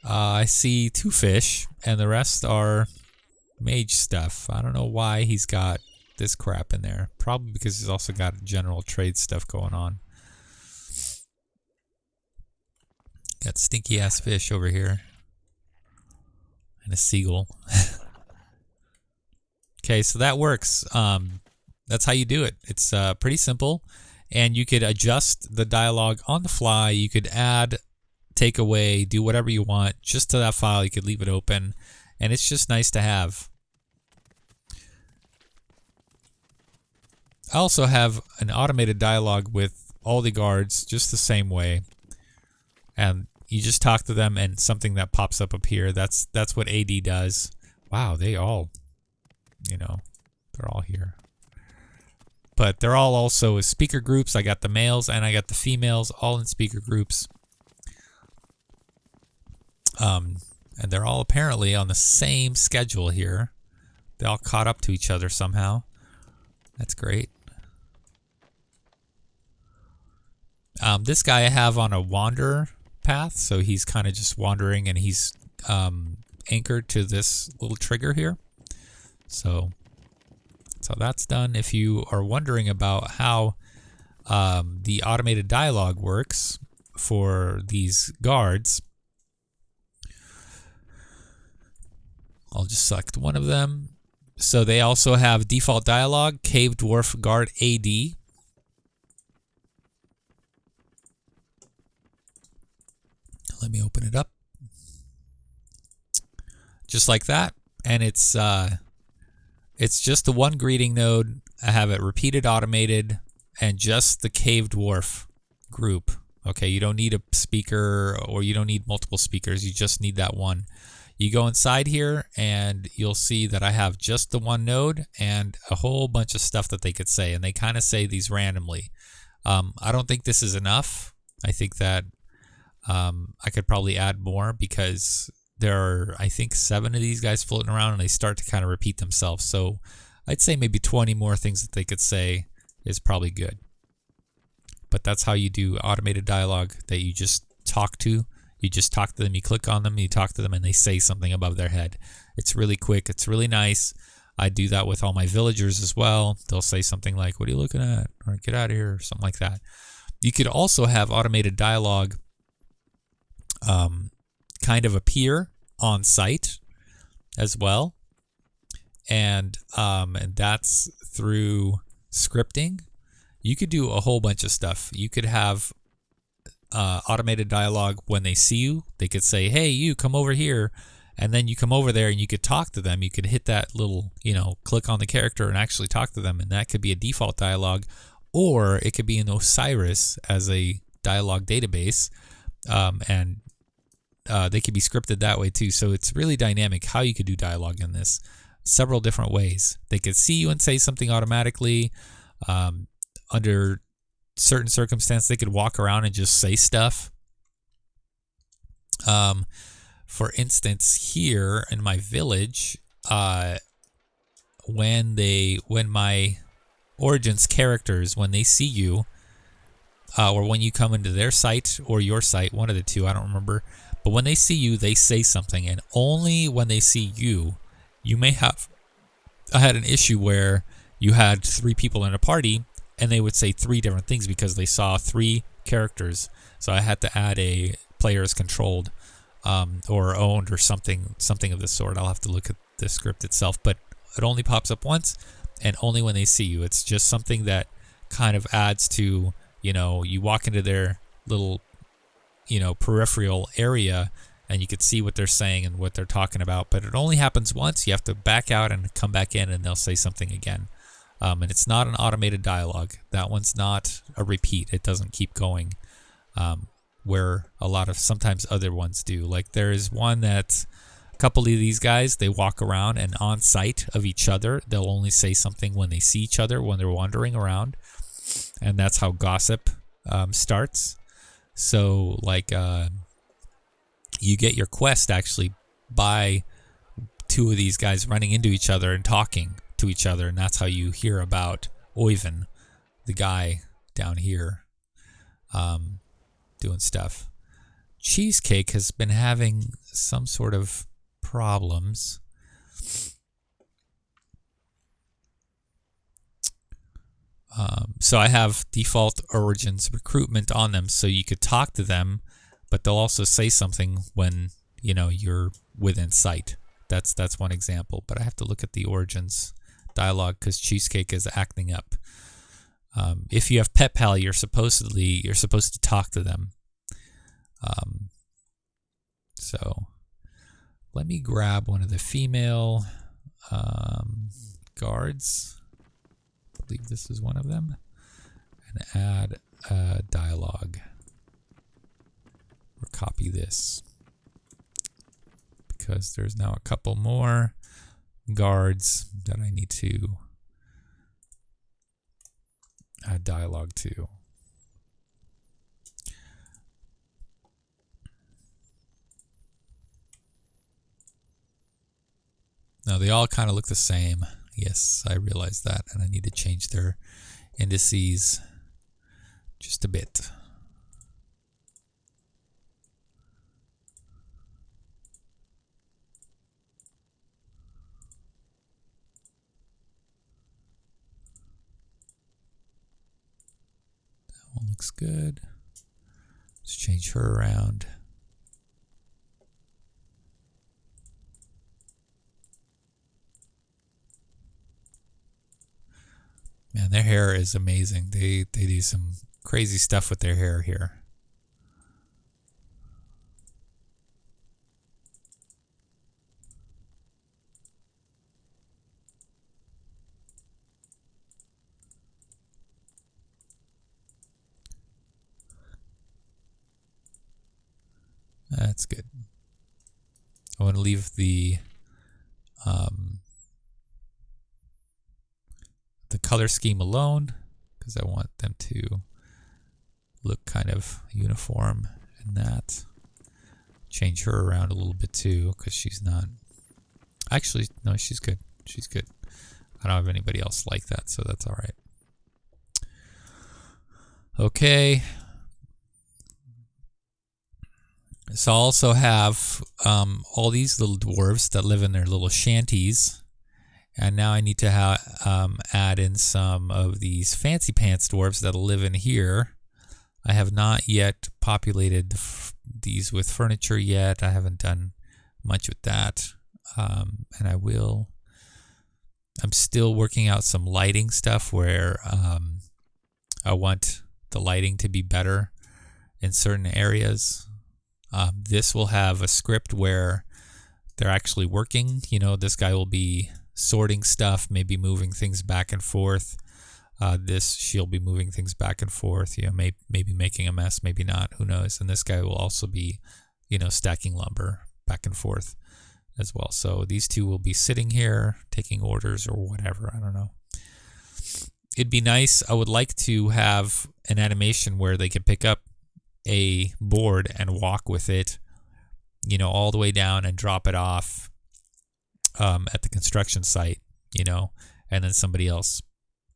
I see 2 fish, and the rest are mage stuff. I don't know why he's got this crap in there. Probably because he's also got general trade stuff going on. Got stinky ass fish over here. And a seagull. Okay, so that works. That's how you do it. It's pretty simple. And you could adjust the dialogue on the fly. You could add, take away, do whatever you want just to that file. You could leave it open. And it's just nice to have. I also have an automated dialogue with all the guards just the same way. And you just talk to them and something that pops up here. That's what AD does. Wow, they all, you know, they're all here. But they're all also speaker groups. I got the males and I got the females all in speaker groups. And they're all apparently on the same schedule here. They all caught up to each other somehow. That's great. This guy I have on a wander path, so he's kind of just wandering, and he's anchored to this little trigger here. So that's done. If you are wondering about how the automated dialogue works for these guards, I'll just select one of them. So they also have default dialogue, Cave Dwarf Guard AD. Let me open it up. Just like that. And it's just the one greeting node. I have it repeated, automated, and just the Cave Dwarf group. Okay, you don't need a speaker, or you don't need multiple speakers. You just need that one. You go inside here and you'll see that I have just the one node and a whole bunch of stuff that they could say, and they kind of say these randomly. I don't think this is enough. I think that I could probably add more, because there are, I think, 7 of these guys floating around and they start to kind of repeat themselves. So I'd say maybe 20 more things that they could say is probably good. But that's how you do automated dialogue, that you just talk to. You just talk to them, you click on them, you talk to them, and they say something above their head. It's really quick. It's really nice. I do that with all my villagers as well. They'll say something like, "What are you looking at?" or "Get out of here," or something like that. You could also have automated dialogue kind of appear on site as well. And that's through scripting. You could do a whole bunch of stuff. You could have automated dialogue when they see you. They could say, "Hey, you come over here," and then you come over there and you could talk to them. You could hit that little, click on the character and actually talk to them, and that could be a default dialogue, or it could be in Osiris as a dialogue database, and they could be scripted that way too. So it's really dynamic how you could do dialogue in this. Several different ways. They could see you and say something automatically. Under certain circumstances, they could walk around and just say stuff. For instance, here in my village, when my Origins characters, when they see you, or when you come into their site or your site, one of the two, I don't remember, but when they see you, they say something, and only when they see you, you may have. I had an issue where you had 3 people in a party, and they would say 3 different things because they saw 3 characters. So I had to add a player is controlled, or owned, or something of this sort. I'll have to look at the script itself, but it only pops up once, and only when they see you. It's just something that kind of adds to, you walk into their little, peripheral area, and you can see what they're saying and what they're talking about. But it only happens once. You have to back out and come back in, and they'll say something again. And it's not an automated dialogue. That one's not a repeat. It doesn't keep going, where a lot of sometimes other ones do. Like there is one that a couple of these guys, they walk around, and on sight of each other, they'll only say something when they see each other, when they're wandering around. And that's how gossip starts. So like you get your quest actually by two of these guys running into each other and talking to each other, and that's how you hear about Oyvind, the guy down here, doing stuff. Cheesecake has been having some sort of problems. So I have default origins recruitment on them, so you could talk to them, but they'll also say something when you're within sight. That's one example, but I have to look at the origins dialogue because Cheesecake is acting up. If you have Pet Pal, you're supposed to talk to them. So let me grab one of the female guards. I believe this is one of them, and add a dialogue. Or copy this, because there's now a couple more guards that I need to add dialogue to. Now they all kind of look the same. Yes, I realize that, and I need to change their indices just a bit. That one looks good. Let's change her around. Man, their hair is amazing. They do some crazy stuff with their hair here. That's good. I want to leave the color scheme alone because I want them to look kind of uniform in that. Change her around a little bit too because she's not. Actually, no, she's good. She's good. I don't have anybody else like that, so that's all right. Okay. So I also have all these little dwarves that live in their little shanties. And now I need to add in some of these fancy pants dwarves that'll live in here. I have not yet populated these with furniture yet. I haven't done much with that. And I will. I'm still working out some lighting stuff where I want the lighting to be better in certain areas. This will have a script where they're actually working. This guy will be sorting stuff, maybe moving things back and forth. She'll be moving things back and forth, maybe making a mess, maybe not, who knows. And this guy will also be, stacking lumber back and forth as well. So these two will be sitting here, taking orders or whatever, I don't know. It'd be nice, I would like to have an animation where they can pick up a board and walk with it, all the way down and drop it off at the construction site, and then somebody else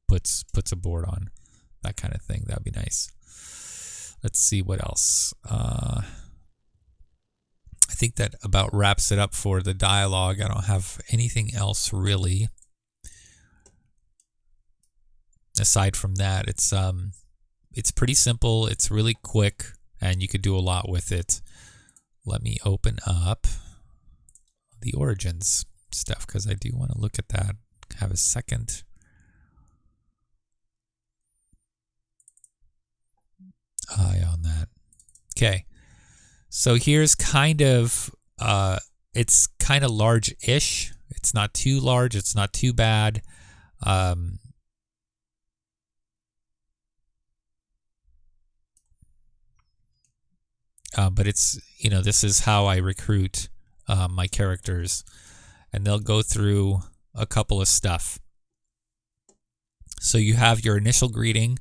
puts a board on, that kind of thing. That'd be nice. Let's see what else. I think that about wraps it up for the dialogue. I don't have anything else really. Aside from that, it's pretty simple. It's really quick, and you could do a lot with it. Let me open up the origins stuff because I do want to look at that. Have a second. Eye on that. Okay. So here's kind of it's kind of large-ish. It's not too large. It's not too bad. But it's, this is how I recruit my characters, and they'll go through a couple of stuff. So you have your initial greeting,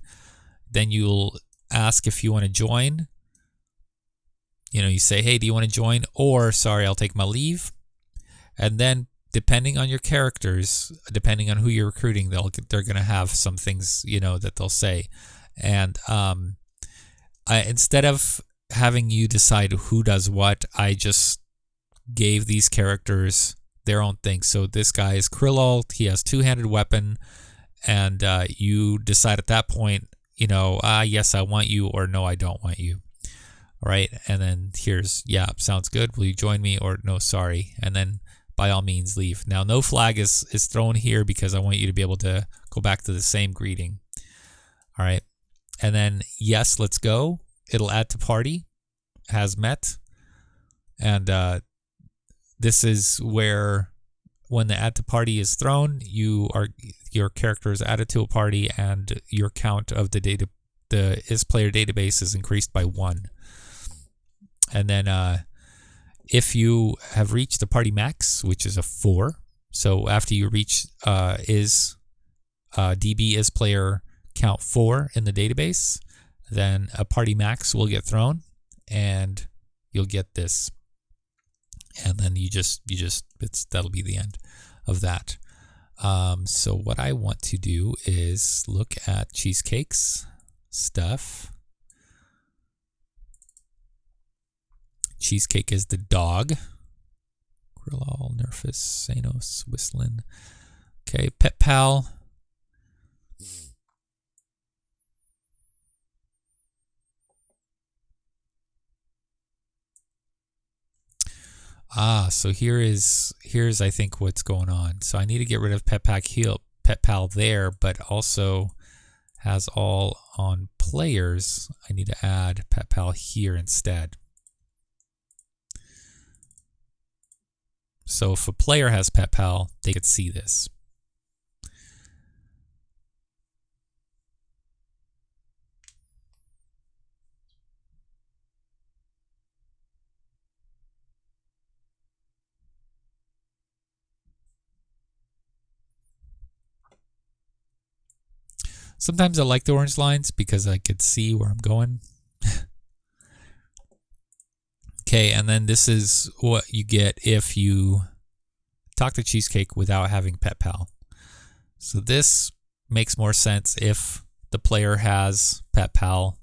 then you'll ask if you want to join. You say, hey, do you want to join? Or, sorry, I'll take my leave. And then depending on your characters, depending on who you're recruiting, they're going to have some things, you know, that they'll say. And instead of having you decide who does what, I just gave these characters their own thing. So this guy is Krillol. He has two-handed weapon, and you decide at that point, you know, yes, I want you, or no, I don't want you. All right, and then here's, yeah, sounds good. Will you join me, or no, sorry. And then by all means leave. Now, no flag is thrown here because I want you to be able to go back to the same greeting. All right, and then yes, let's go. It'll add to party, has met, and this is where when the add to party is thrown, your character is added to a party, and your count of the is player database is increased by 1. And then if you have reached the party max, which is a 4, so after you reach DB is player count 4 in the database, then a party max will get thrown, and you'll get this. And then that'll be the end of that. So what I want to do is look at Cheesecake's stuff. Cheesecake is the dog. Krillol, Nerfus, Sanos, Whistling. Okay, Pet Pal. So here's I think what's going on. So I need to get rid of Pet Pal there, but also has all on players. I need to add Pet Pal here instead. So if a player has Pet Pal, they could see this. Sometimes I like the orange lines because I could see where I'm going. Okay, and then this is what you get if you talk to Cheesecake without having Pet Pal. So this makes more sense if the player has Pet Pal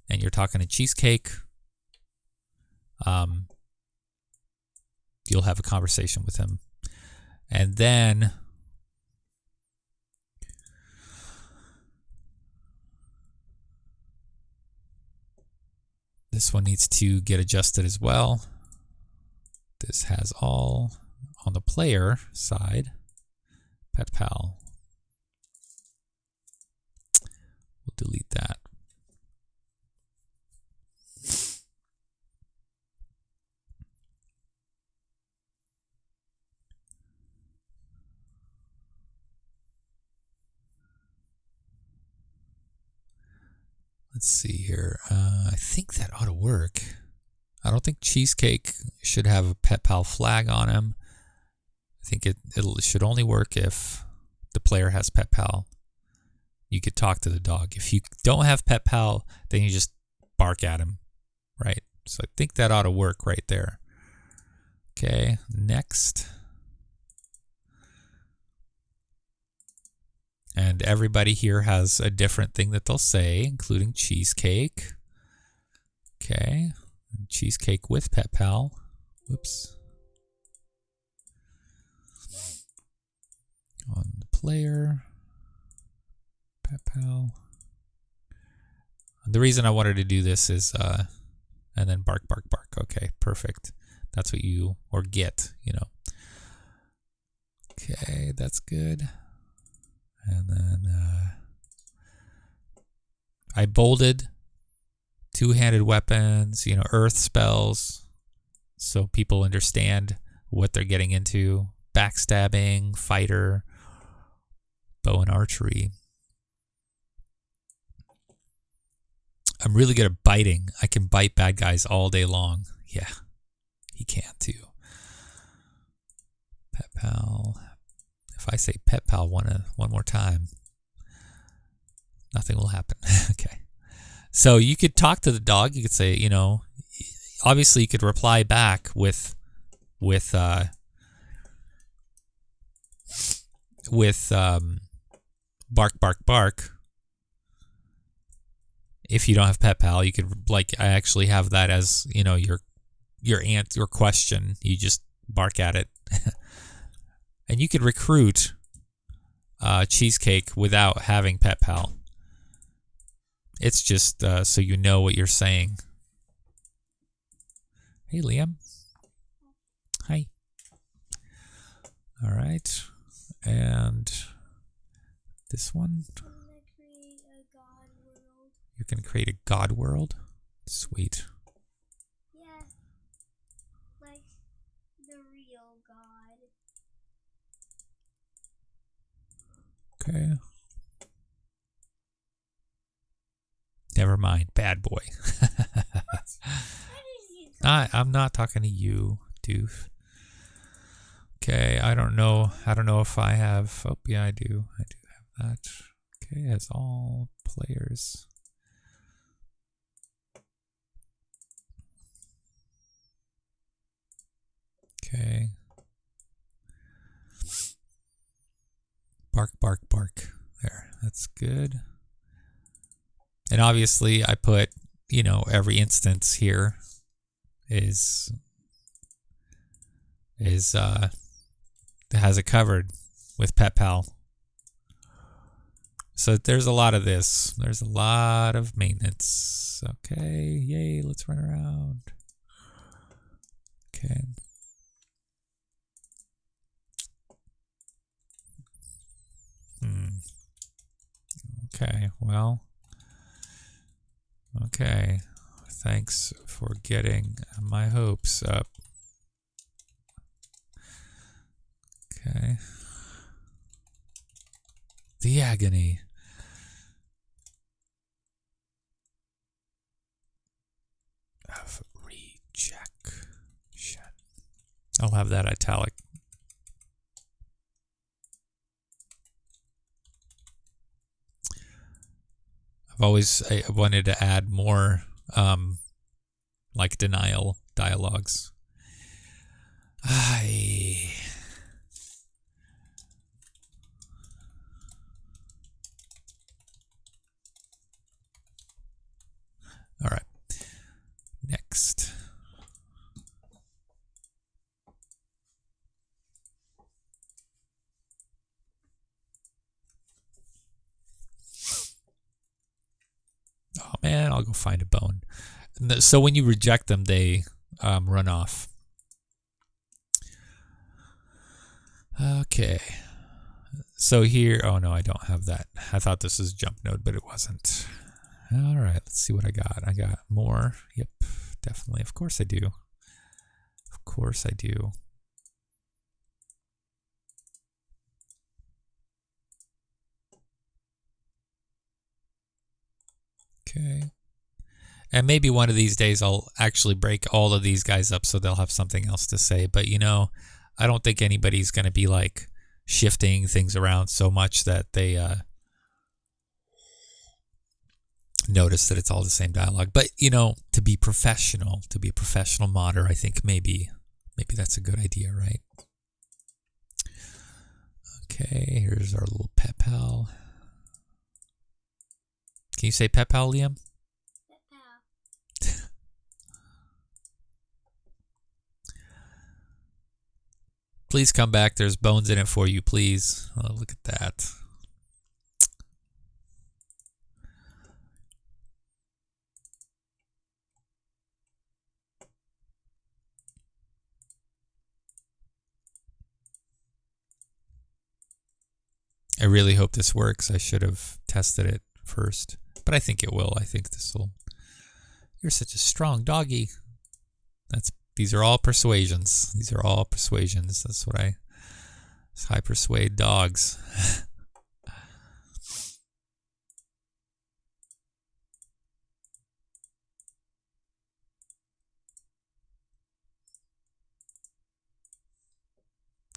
and you're talking to Cheesecake. You'll have a conversation with him. And then this one needs to get adjusted as well. This has all on the player side. Pet Pal. We'll delete that. Let's see here. I think that ought to work. I don't think Cheesecake should have a Pet Pal flag on him. I think it should only work if the player has Pet Pal. You could talk to the dog. If you don't have Pet Pal, then you just bark at him, right? So I think that ought to work right there. Okay, next. And everybody here has a different thing that they'll say, including Cheesecake. Okay, Cheesecake with Pet Pal. Whoops. On the player, Pet Pal. The reason I wanted to do this is, and then bark, bark, bark. Okay, perfect. That's what you, or get, you know. Okay, that's good. And then I bolded two-handed weapons, you know, earth spells, so people understand what they're getting into. Backstabbing, fighter, bow and archery. I'm really good at biting. I can bite bad guys all day long. Yeah, he can too. Pet Pal. If I say Pet Pal one more time, nothing will happen. Okay. So you could talk to the dog. You could say, you know, obviously you could reply back with with bark, bark, bark. If you don't have pet pal, you could, like, I actually have that as, you know, your question. You just bark at it. And you could recruit Cheesecake without having pet pal. It's just so you know what you're saying. Hey, Liam. Hi. All right. And this one. You can create a god world. Sweet. Yeah. Like the real god. Okay. Never mind. Bad boy. I'm not talking to you, doof. Okay, I don't know. I don't know if I have. Oh, yeah, I do. I do have that. Okay, as all players. Okay. Bark, bark, bark. There. That's good. And obviously, I put, you know, every instance here has it covered with pet pal. So there's a lot of this. There's a lot of maintenance. Okay, yay, let's run around. Okay. Okay, well. Okay. Thanks for getting my hopes up. Okay. The agony. Of rejection. I'll have that italic. I've always wanted to add more like denial dialogues. All right. Next. Oh man, I'll go find a bone. So when you reject them, they run off. Okay. So here, oh no, I don't have that. I thought this was jump node, but it wasn't. All right, let's see what I got. I got more. Yep, definitely. Of course I do. Of course I do. Okay. And maybe one of these days I'll actually break all of these guys up so they'll have something else to say. But, you know, I don't think anybody's going to be like shifting things around so much that they notice that it's all the same dialogue. But, you know, to be a professional modder, I think maybe that's a good idea, right? Okay, here's our little pet pal. Can you say pet pal, Liam? Please come back. There's bones in it for you, please. Oh, look at that. I really hope this works. I should have tested it first, but I think it will. I think this will. You're such a strong doggy. These are all persuasions. These are all persuasions. That's what that's how I persuade dogs.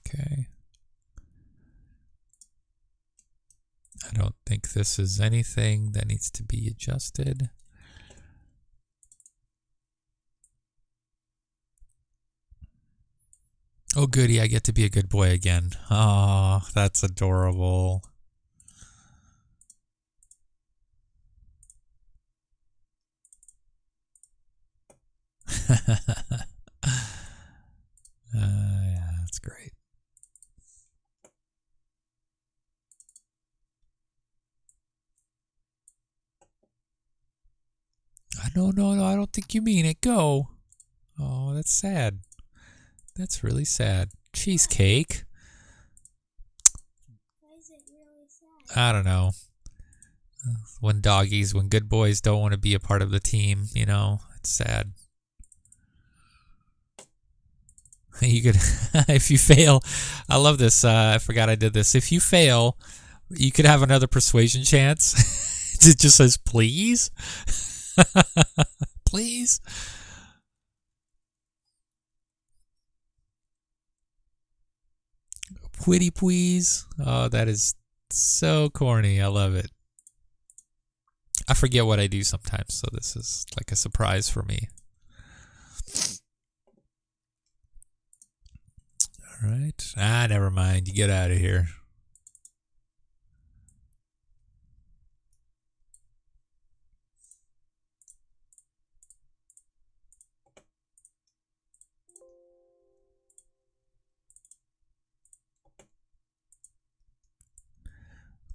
Okay. I don't think this is anything that needs to be adjusted. Oh, goody, I get to be a good boy again. Oh, that's adorable. Yeah, that's great. No, I don't think you mean it. Go. Oh, that's sad. That's really sad. Cheesecake. Why is it really sad? I don't know. When good boys don't want to be a part of the team, you know, it's sad. You could, if you fail, I love this. I forgot I did this. If you fail, you could have another persuasion chance. It just says, please. Please. Pretty please. Oh, that is so corny. I love it. I forget what I do sometimes, so this is like a surprise for me. All right. Never mind. You get out of here.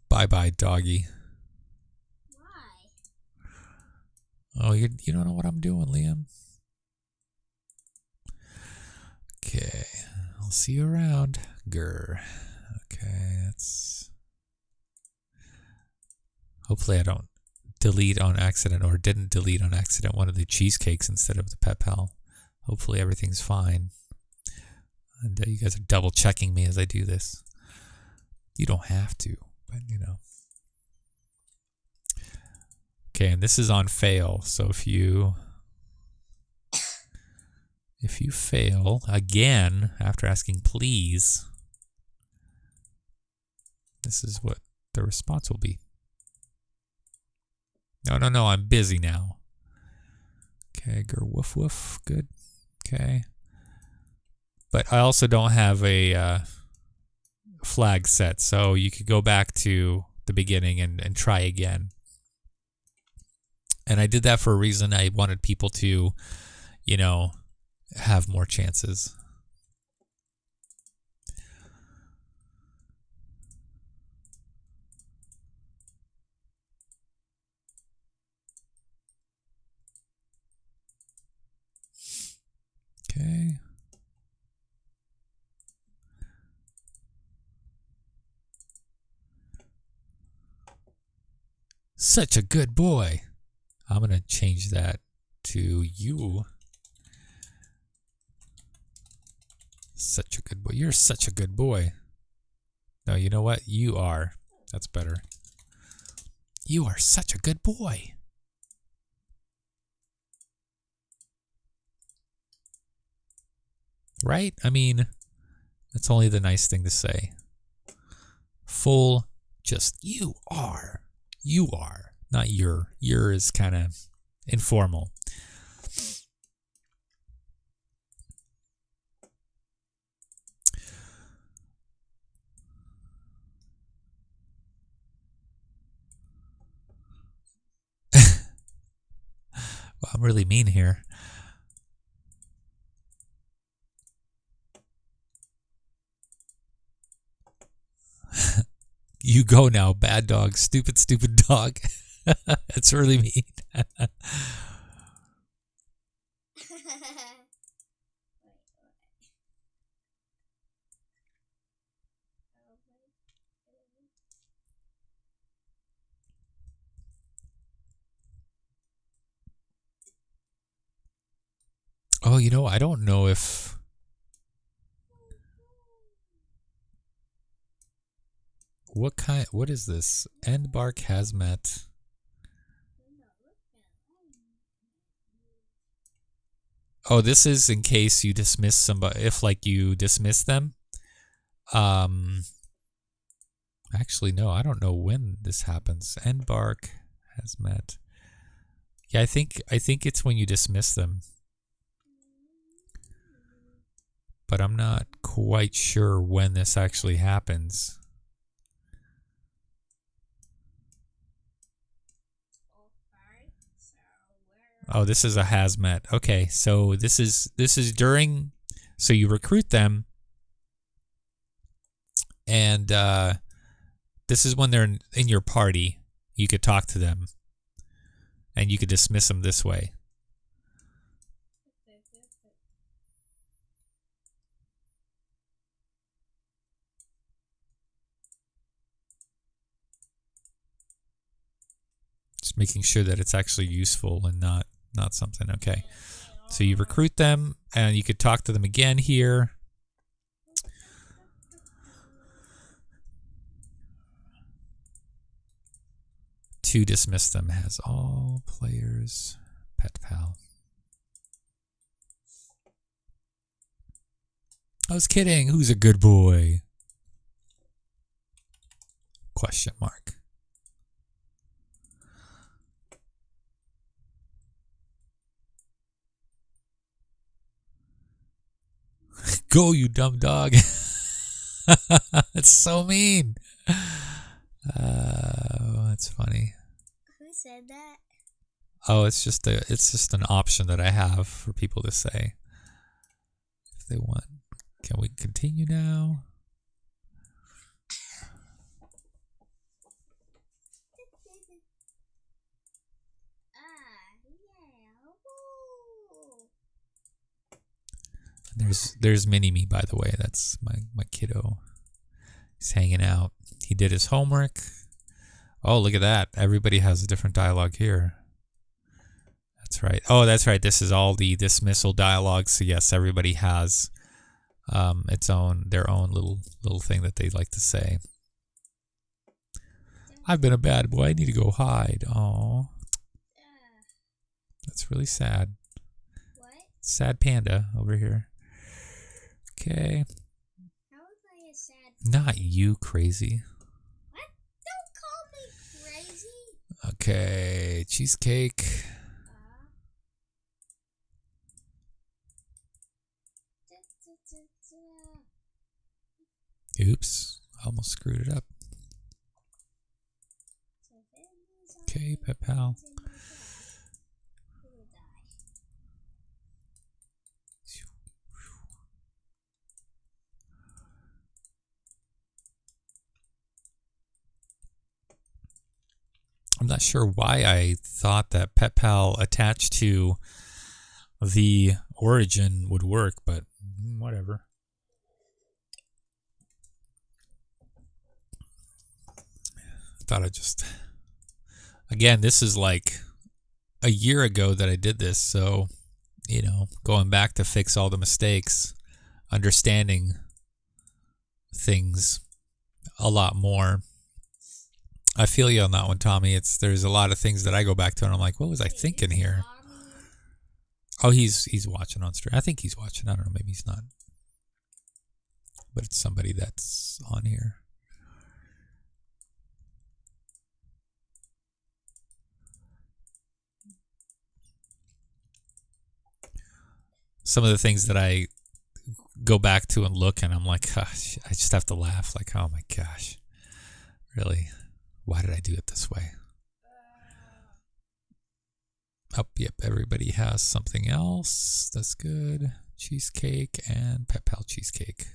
Bye-bye, doggy. Why? Oh, you don't know what I'm doing, Liam. Okay. I'll see you around. Grr. Okay, that's... Hopefully I don't delete on accident or didn't delete on accident one of the cheesecakes instead of the Pet Pal. Hopefully everything's fine. And you guys are double checking me as I do this. You don't have to, but you know. Okay, and this is on fail. So if you fail again after asking please, this is what the response will be. No, I'm busy now. Okay, grr, woof woof, good. Okay. But I also don't have a flag set, so you could go back to the beginning and try again. And I did that for a reason. I wanted people to, you know, have more chances. Okay. Such a good boy. I'm going to change that to you. Such a good boy. You're such a good boy. No, you know what? You are. That's better. You are such a good boy. Right? I mean, that's only the nice thing to say. Full, just you are. You are. Not your. Your is kind of informal. Well, I'm really mean here. You go now, bad dog. Stupid, stupid dog. It's really mean. Oh, you know, I don't know if... What is this? End bark hazmat. Oh, this is in case you dismiss somebody, if like you dismiss them. Actually, no, I don't know when this happens. End bark hazmat. Yeah, I think it's when you dismiss them. but I'm not quite sure when this actually happens. Oh, this is a hazmat. Okay, so this is during, so you recruit them, and this is when they're in your party. You could talk to them, and you could dismiss them this way. Just making sure that it's actually useful and not something. Okay, so you recruit them, and you could talk to them again here. To dismiss them has all players pet pal. I was kidding. Who's a good boy? Question mark. Go, you dumb dog. That's so mean. That's funny. Who said that? Oh, it's just an option that I have for people to say if they want. Can we continue now? There's Mini-Me, by the way. That's my kiddo. He's hanging out. He did his homework. Oh, look at that. Everybody has a different dialogue here. That's right. Oh, that's right. This is all the dismissal dialogues. So yes, everybody has their own little thing that they like to say. I've been a bad boy. I need to go hide. Oh, that's really sad. What? Sad panda over here. Okay. How was I a sad? Not you, crazy. What? Don't call me crazy. Okay, cheesecake. Oops, almost screwed it up. Okay, pet pal. I'm not sure why I thought that pet pal attached to the origin would work, but whatever. I thought I'd just... Again, this is like a year ago that I did this, so, you know, going back to fix all the mistakes, understanding things a lot more. I feel you on that one, Tommy. There's a lot of things that I go back to and I'm like, what was I thinking here? Oh, he's watching on stream. I think he's watching. I don't know. Maybe he's not. But it's somebody that's on here. Some of the things that I go back to and look and I'm like, gosh, I just have to laugh. Like, oh my gosh. Really? Why did I do it this way? Oh, yep. Everybody has something else. That's good. Cheesecake and pet pal cheesecake.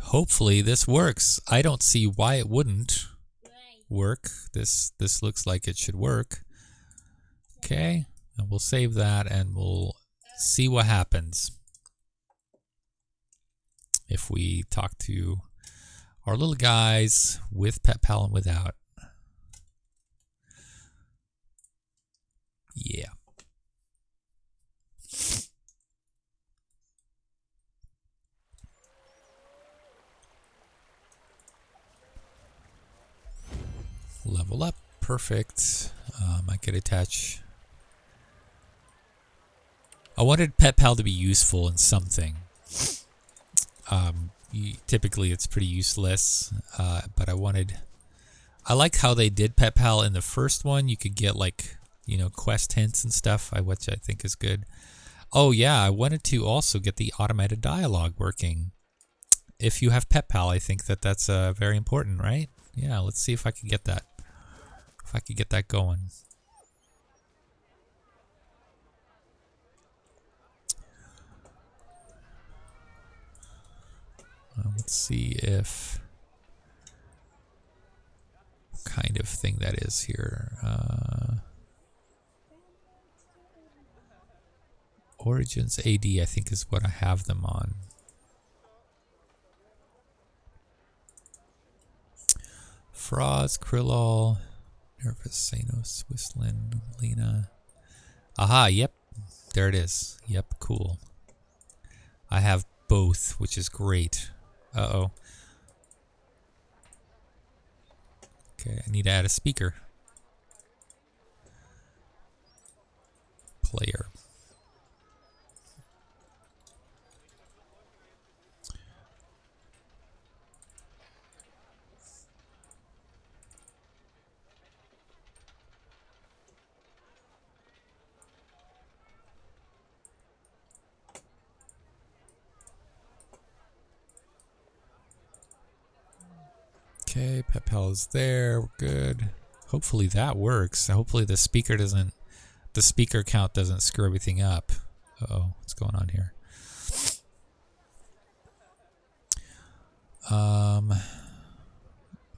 Hopefully this works. I don't see why it wouldn't work. This looks like it should work. Okay. And we'll save that and we'll see what happens if we talk to our little guys with pet pal and without. Yeah. Level up. Perfect. I could attach. I wanted pet pal to be useful in something. Typically it's pretty useless, but I like how they did pet pal in the first one. You could get like you know, quest hints and stuff, which I think is good. Oh yeah, I wanted to also get the automated dialogue working. If you have Pet Pal, I think that's very important, right? Yeah, let's see if I can get that. If I could get that going. Let's see if kind of thing that is here. Origins AD, I think, is what I have them on. Froz, Krillol, Nervous, Sanos, Whistling, Lena. Aha, yep. There it is. Yep, cool. I have both, which is great. Uh-oh. Okay, I need to add a speaker. Player. Okay, Pet Pal is there. We're good. Hopefully that works. Hopefully the speaker count doesn't screw everything up. Uh-oh, what's going on here?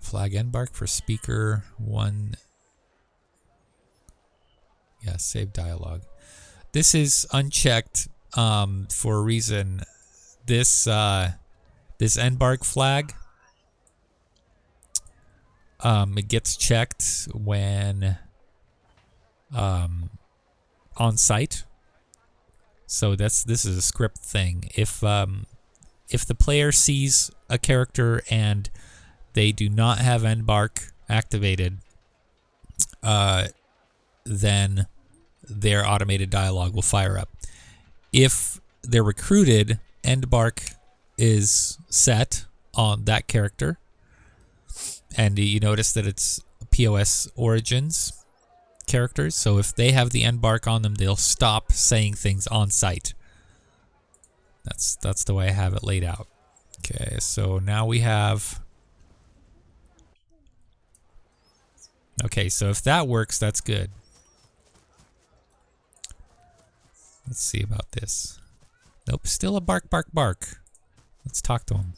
Flag embark for speaker 1. Yeah, save dialogue. This is unchecked for a reason. This embark flag, it gets checked when on site. So this is a script thing. If the player sees a character and they do not have embark activated, then their automated dialogue will fire up. If they're recruited, embark is set on that character, and you notice that it's POS Origins characters. So if they have the embark on them, they'll stop saying things on site. That's the way I have it laid out. Okay, so now we have. Okay, so if that works, that's good. Let's see about this. Nope, still a bark, bark, bark. Let's talk to him.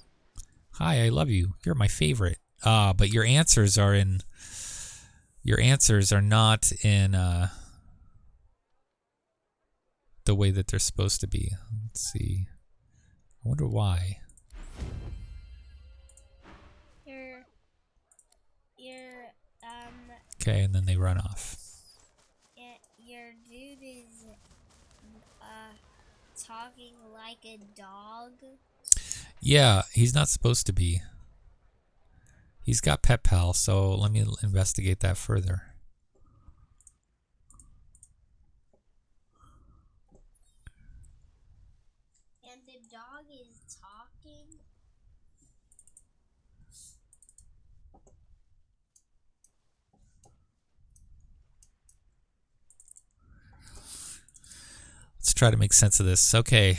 Hi, I love you. You're my favorite. But your answers are in. Your answers are not in the way that they're supposed to be. Let's see. I wonder why. Okay, and then they run off. Your dude is talking like a dog. Yeah, he's not supposed to be. He's got Pet Pal, so let me investigate that further. And the dog is talking? Let's try to make sense of this. Okay.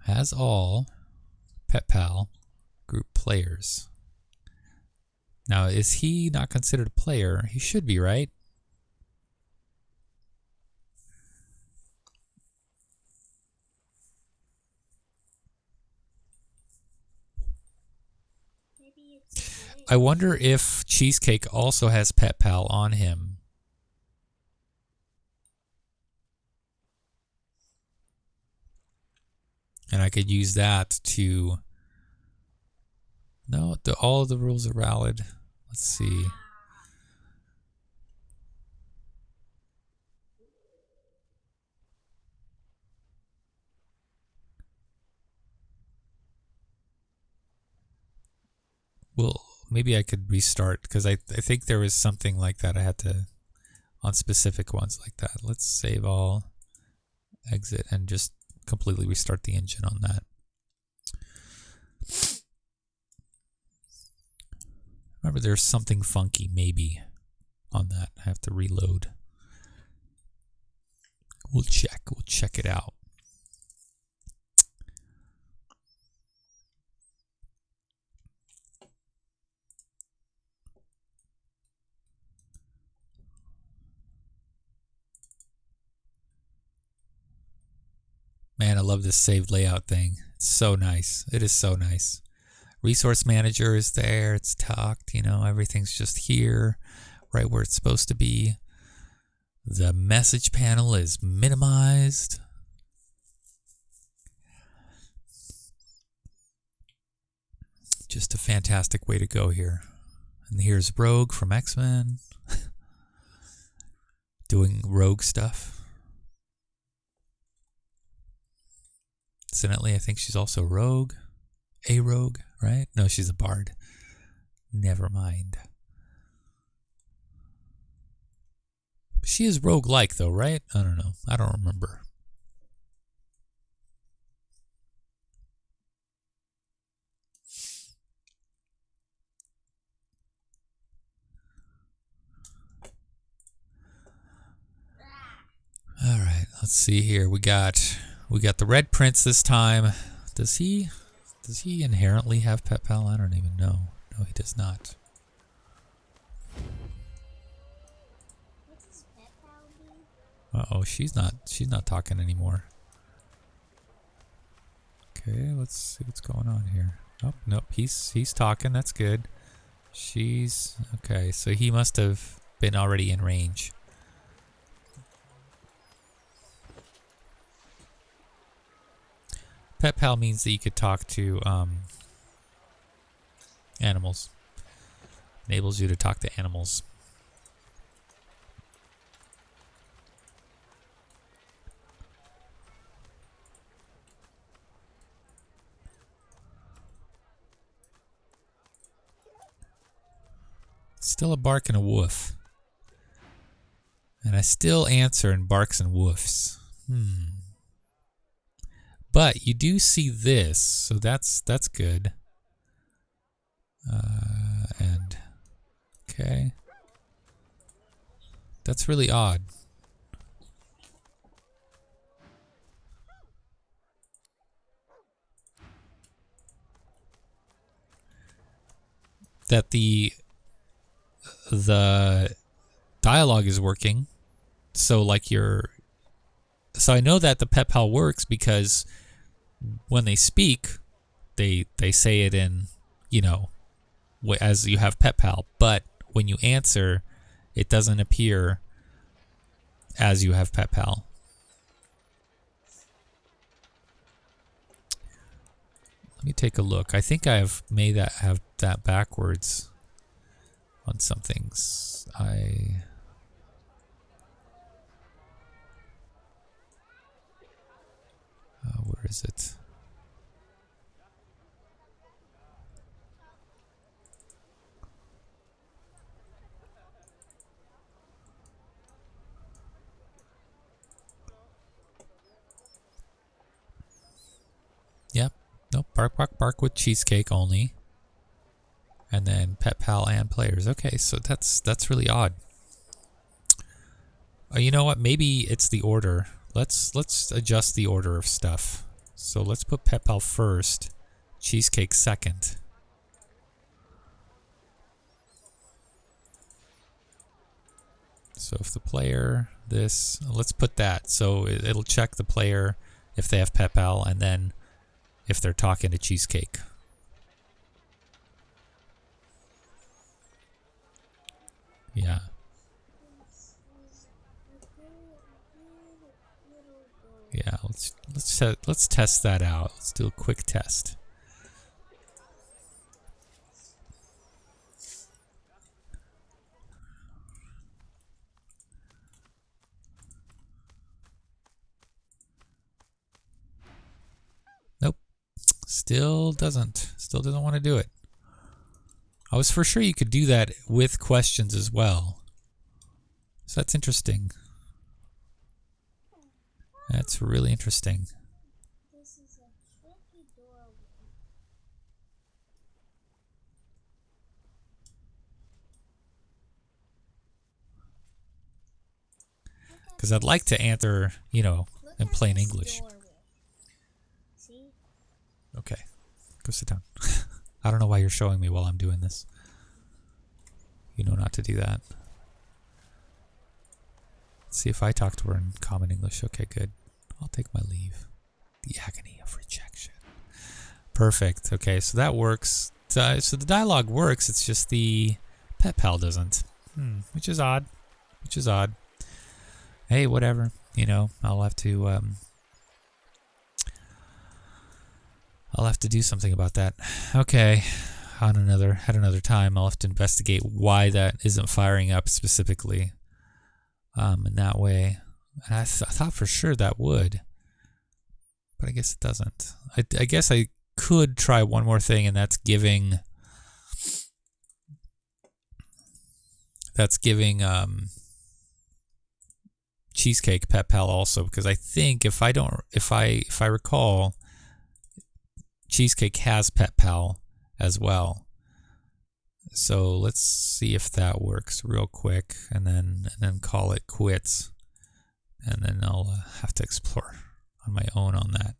Has all Pet Pal group players. Now, is he not considered a player? He should be, right? Maybe it's a glitch. I wonder if Cheesecake also has Pet Pal on him. And I could use that to... No, all of the rules are valid. Let's see. Well, maybe I could restart, because I think there was something like that I had to... On specific ones like that. Let's save all, exit, and just completely restart the engine on that. Remember, there's something funky maybe on that. I have to reload. We'll check. We'll check it out. Man, I love this saved layout thing. It's so nice. It is so nice. Resource manager is there. It's tucked, you know, everything's just here, right where it's supposed to be. The message panel is minimized. Just a fantastic way to go here. And here's Rogue from X-Men. Doing Rogue stuff. Incidentally, I think she's also Rogue. A Rogue, right? No, she's a bard. Never mind. She is rogue-like, though, right? I don't know. I don't remember. All right, let's see here. We got the Red Prince this time. Does he inherently have Pet Pal? I don't even know. No, he does not. What does Pet Pal mean? Uh-oh, she's not talking anymore. Okay, let's see what's going on here. Oh, nope, he's talking. That's good. She's okay, so he must have been already in range. Pet Pal means that you could talk to animals. Enables you to talk to animals. Still a bark and a woof. And I still answer in barks and woofs. But you do see this, so that's good. And okay, that's really odd. That the dialogue is working, so like so I know that the Pet Pal works because when they speak, they say it in, you know, as you have Pet Pal, but when you answer, it doesn't appear as you have Pet Pal. Let me take a look. I think I have have that backwards on some things. Where is it? Yep. Nope. Bark, bark, bark with cheesecake only. And then Pet Pal and players. Okay, so that's really odd. You know what? Maybe it's the order. Let's adjust the order of stuff. So let's put Pet Pal first, cheesecake second. So if the player, let's put that. So it'll check the player if they have Pet Pal, and then if they're talking to cheesecake. Yeah. Yeah, let's test that out. Let's do a quick test. Nope. Still doesn't want to do it. I was for sure you could do that with questions as well. So that's interesting. That's really interesting. Because I'd like to answer, you know, Look in at plain this English. doorway. See? Okay, go sit down. I don't know why you're showing me while I'm doing this. You know not to do that. Let's see if I talk to her in common English. Okay, good. I'll take my leave. The agony of rejection. Perfect. Okay, so that works. So the dialogue works. It's just the pet pal doesn't. Which is odd. Which is odd. Hey, whatever. You know, I'll have to do something about that. Okay. At another time, I'll have to investigate why that isn't firing up specifically. In that way. And I thought for sure that would. But I guess it doesn't. I guess I could try one more thing, and that's giving Cheesecake pet pal also, because I think if I recall, Cheesecake has pet pal as well. So let's see if that works real quick, and then call it quits, and then I'll have to explore on my own on that.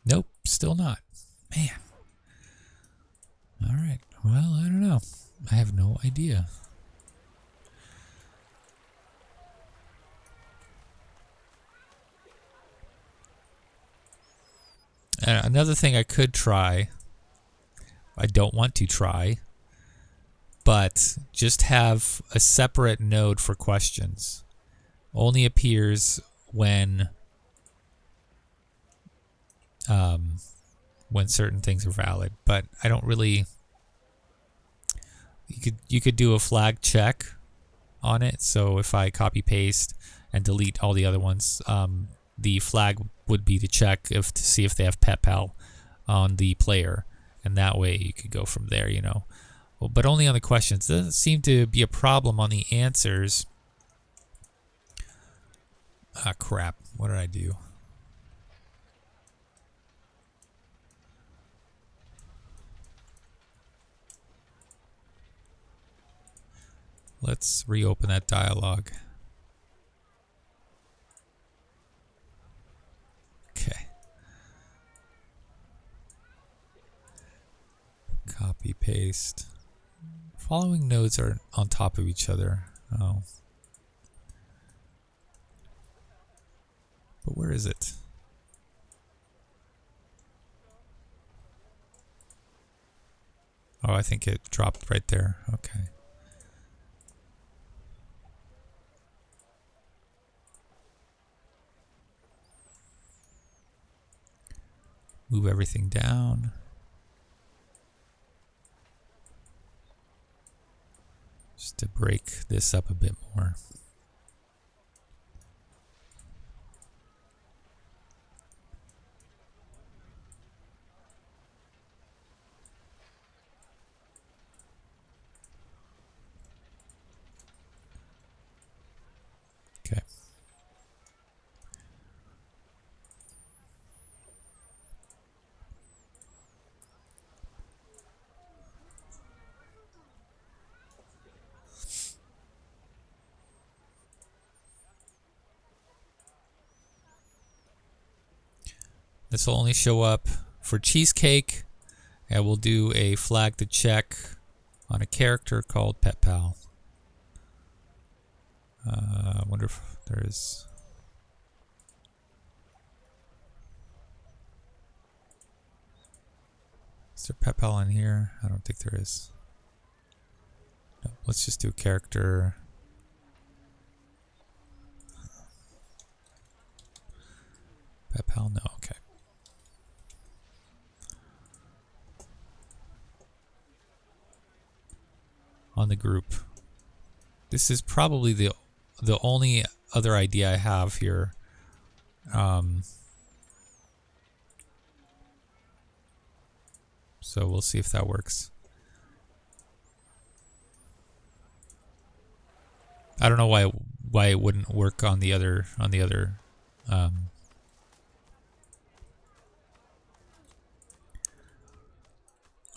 Nope, still not. Man. All right. Well, I don't know. I have no idea. Another thing I could try, I don't want to try, but just have a separate node for questions. Only appears when certain things are valid, but I don't really. You could do a flag check on it. So if I copy paste and delete all the other ones, the flag would be to check to see if they have pet pal on the player, and that way you could go from there. You know, well, but only on the questions. Doesn't seem to be a problem on the answers. Ah, crap! What did I do? Let's reopen that dialogue. Okay. Copy, paste. Following nodes are on top of each other. Oh. But where is it? Oh, I think it dropped right there. Okay. Move everything down. Just to break this up a bit more. Okay. This will only show up for Cheesecake, and we'll do a flag to check on a character called Pet Pal. I wonder if there is. Is there Pet Pal in here? I don't think there is. No, let's just do a character. Pet Pal? No, okay. On the group. This is probably the only other idea I have here. So we'll see if that works. I don't know why it wouldn't work on the other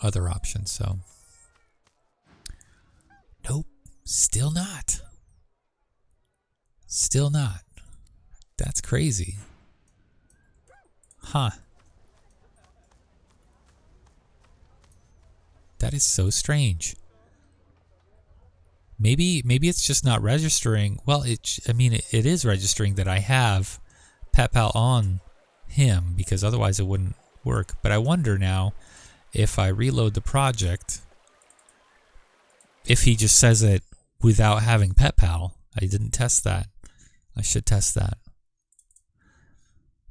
other options. So nope, still not. Still not. That's crazy. Huh. That is so strange. Maybe it's just not registering. Well, I mean, it is registering that I have PetPal on him, because otherwise it wouldn't work. But I wonder now, if I reload the project, if he just says it without having PetPal. I didn't test that. I should test that.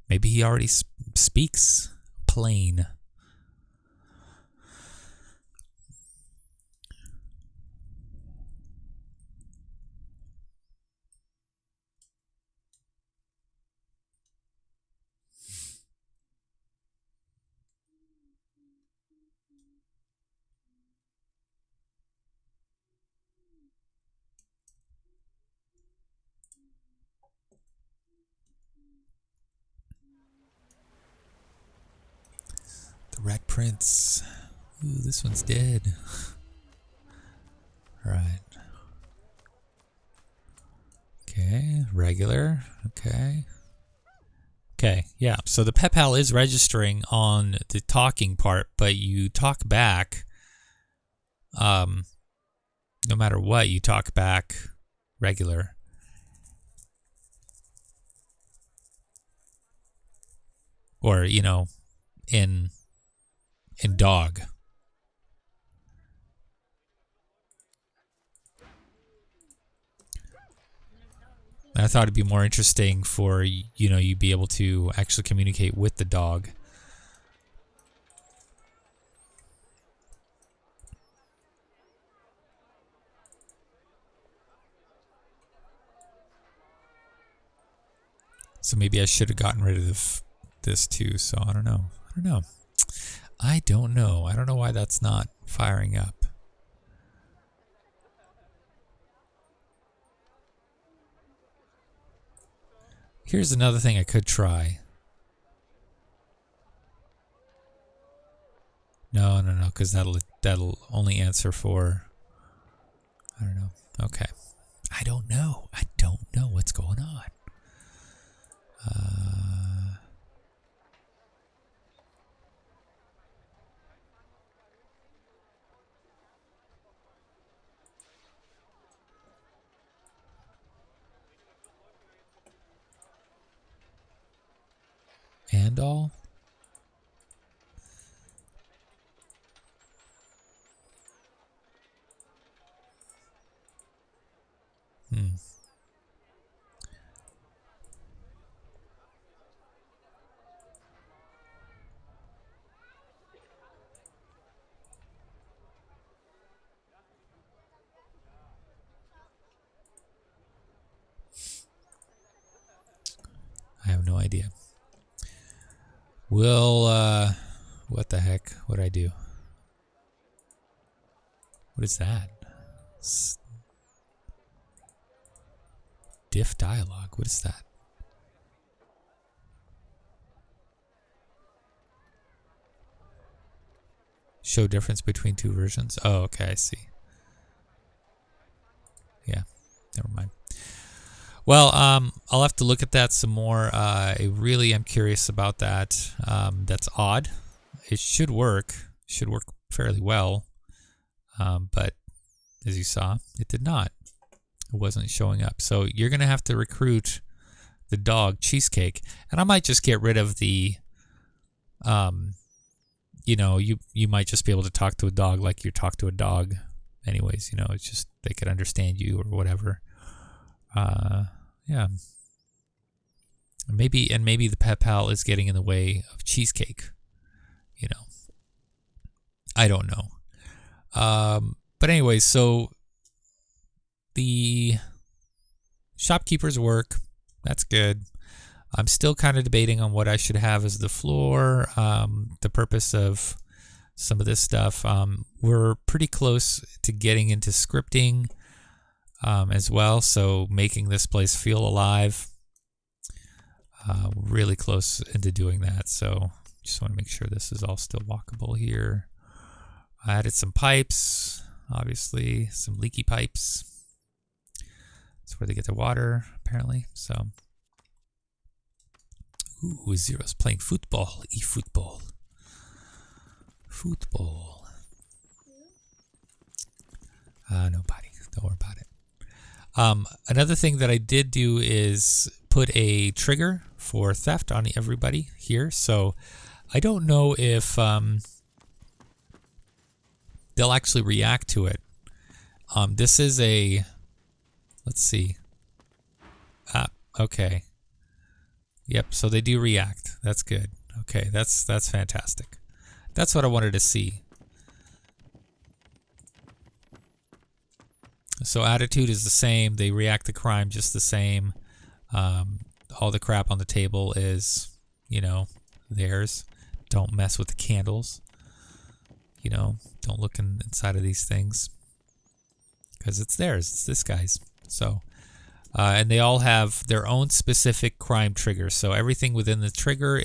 Maybe he already speaks plain. The Red Prince. Ooh, this one's dead. Right. Okay, regular. Okay. Okay, yeah. So the PetPal is registering on the talking part, but you talk back. No matter what, you talk back regular. Or, you know, in dog. I thought it'd be more interesting for, you know, you be able to actually communicate with the dog. So maybe I should have gotten rid of this too. So I don't know. I don't know why that's not firing up. Here's another thing I could try. No, because that'll only answer for, I don't know. Okay. I don't know what's going on. And all? I have no idea. Well, what the heck? What'd I do? What is that? Diff dialogue. What is that? Show difference between two versions. Oh, okay, I see. Yeah, never mind. Well, I'll have to look at that some more. I really am curious about that. That's odd. It should work. Should work fairly well. But as you saw, it did not. It wasn't showing up. So you're going to have to recruit the dog Cheesecake. And I might just get rid of the, you know, you might just be able to talk to a dog like you talk to a dog. Anyways, you know, it's just they could understand you or whatever. Yeah. Maybe the PetPal is getting in the way of Cheesecake. You know. I don't know. But anyways, so the shopkeepers work. That's good. I'm still kind of debating on what I should have as the floor. The purpose of some of this stuff. We're pretty close to getting into scripting. as well. So making this place feel alive. Really close into doing that. So just want to make sure this is all still walkable here. I added some pipes, obviously, some leaky pipes. That's where they get their water, apparently. So, ooh, Zero's playing football. E-football. Football. Nobody. Don't worry about it. Another thing that I did do is put a trigger for theft on everybody here. So I don't know if they'll actually react to it. This is a, let's see. Okay. Yep, so they do react. That's good. Okay, that's fantastic. That's what I wanted to see. So attitude is the same. They react to crime just the same. All the crap on the table is, theirs. Don't mess with the candles. Don't look inside of these things. Because it's theirs. It's this guy's. So, and they all have their own specific crime triggers. So everything within the trigger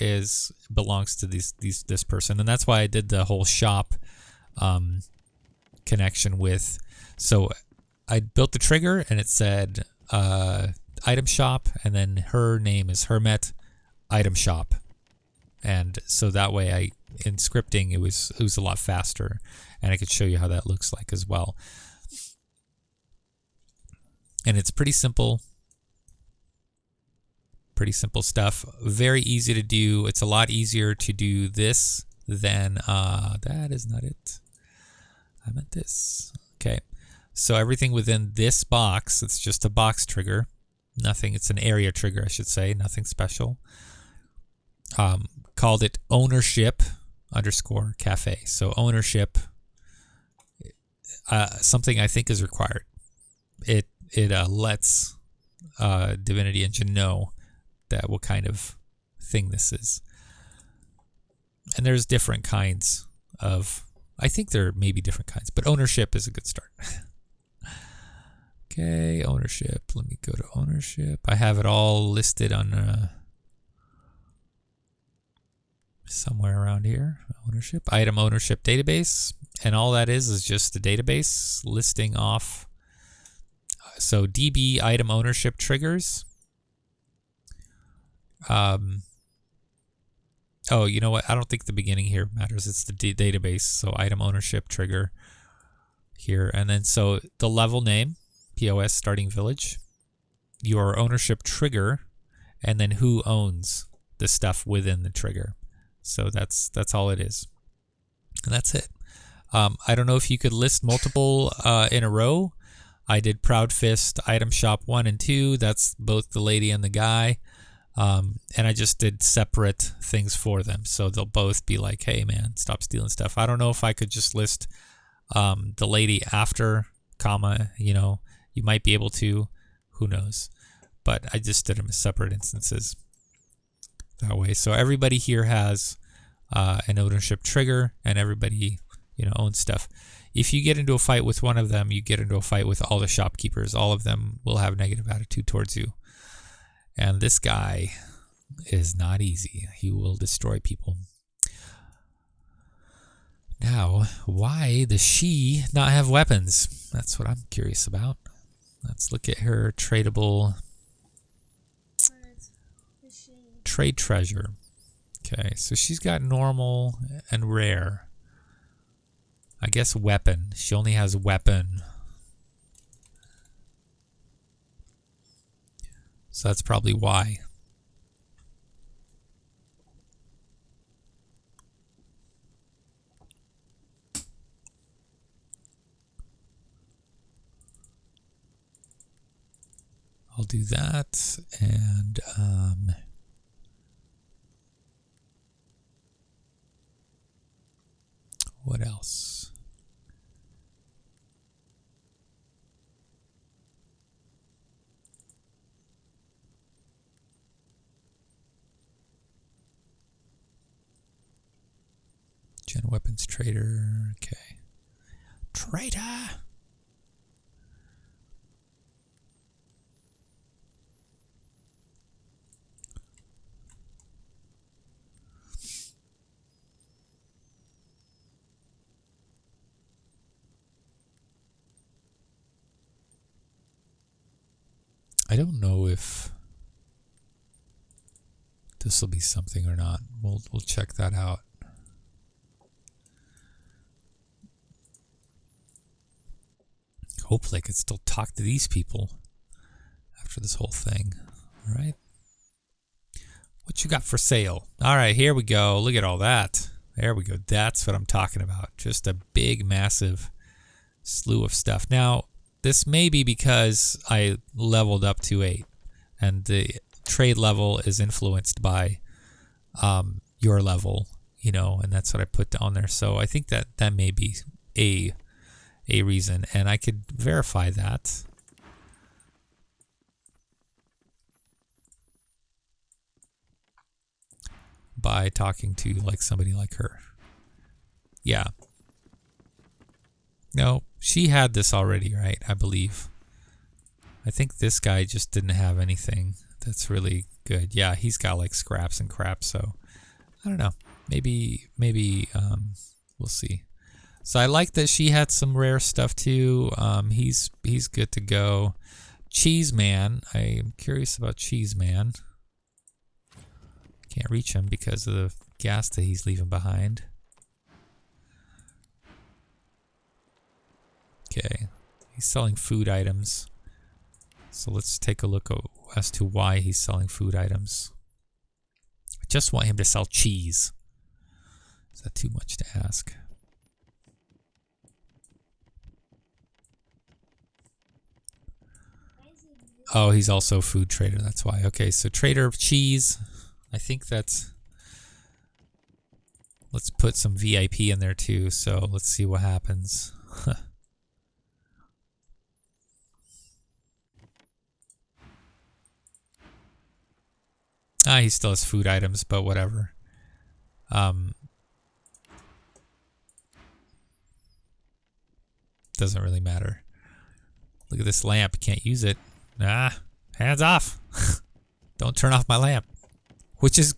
belongs to this person. And that's why I did the whole shop connection with. So I built the trigger and it said item shop, and then her name is Hermet item shop. And so that way in scripting it was a lot faster, and I could show you how that looks like as well. And it's pretty simple stuff. Very easy to do. It's a lot easier to do this than that is not it. I meant this. Okay. So everything within this box, it's just a box trigger. Nothing, it's an area trigger, I should say. Nothing special. Called it ownership _ cafe. So ownership, something I think is required. It lets Divinity Engine know that what kind of thing this is. And there's different kinds of, I think there may be different kinds, but ownership is a good start. Okay, ownership. Let me go to ownership. I have it all listed on somewhere around here. Ownership, item ownership database. And all that is just the database listing off. So DB item ownership triggers. Oh, you know what? I don't think the beginning here matters. It's the database. So item ownership trigger here. And then so the level name. POS starting village, your ownership trigger, and then who owns the stuff within the trigger. So that's all it is, and that's it. I don't know if you could list multiple in a row. I did Proud Fist item shop 1 and 2. That's both the lady and the guy, and I just did separate things for them, so they'll both be like, "Hey, man, stop stealing stuff." I don't know if I could just list the lady after comma. You might be able to, who knows, but I just did them as separate instances that way. So everybody here has an ownership trigger, and everybody, owns stuff. If you get into a fight with one of them, you get into a fight with all the shopkeepers. All of them will have negative attitude towards you. And this guy is not easy. He will destroy people. Now, why does she not have weapons? That's what I'm curious about. Let's look at her tradable trade treasure. Okay, so she's got normal and rare. I guess weapon. She only has weapon. So that's probably why. I'll do that, and what else? Gen weapons trader. Okay, trader. I don't know if this will be something or not. We'll check that out. Hopefully I could still talk to these people after this whole thing. All right. What you got for sale? All right, here we go. Look at all that. There we go. That's what I'm talking about. Just a big, massive slew of stuff. Now, this may be because I leveled up to 8, and the trade level is influenced by your level, you know, and that's what I put down there. So I think that that may be a reason, and I could verify that. By talking to like somebody like her. Yeah. No, she had this already, right? I believe. I think this guy just didn't have anything that's really good. Yeah, he's got like scraps and crap, so I don't know. Maybe we'll see. So I like that she had some rare stuff too. He's good to go. Cheese Man. I'm curious about Cheese Man. Can't reach him because of the gas that he's leaving behind. Okay, he's selling food items. So let's take a look as to why he's selling food items. I just want him to sell cheese. Is that too much to ask? Oh, he's also a food trader, that's why. Okay, so trader of cheese. I think that's... Let's put some VIP in there too, so let's see what happens. He still has food items, but whatever. Doesn't really matter. Look at this lamp, can't use it. Hands off. Don't turn off my lamp. Which is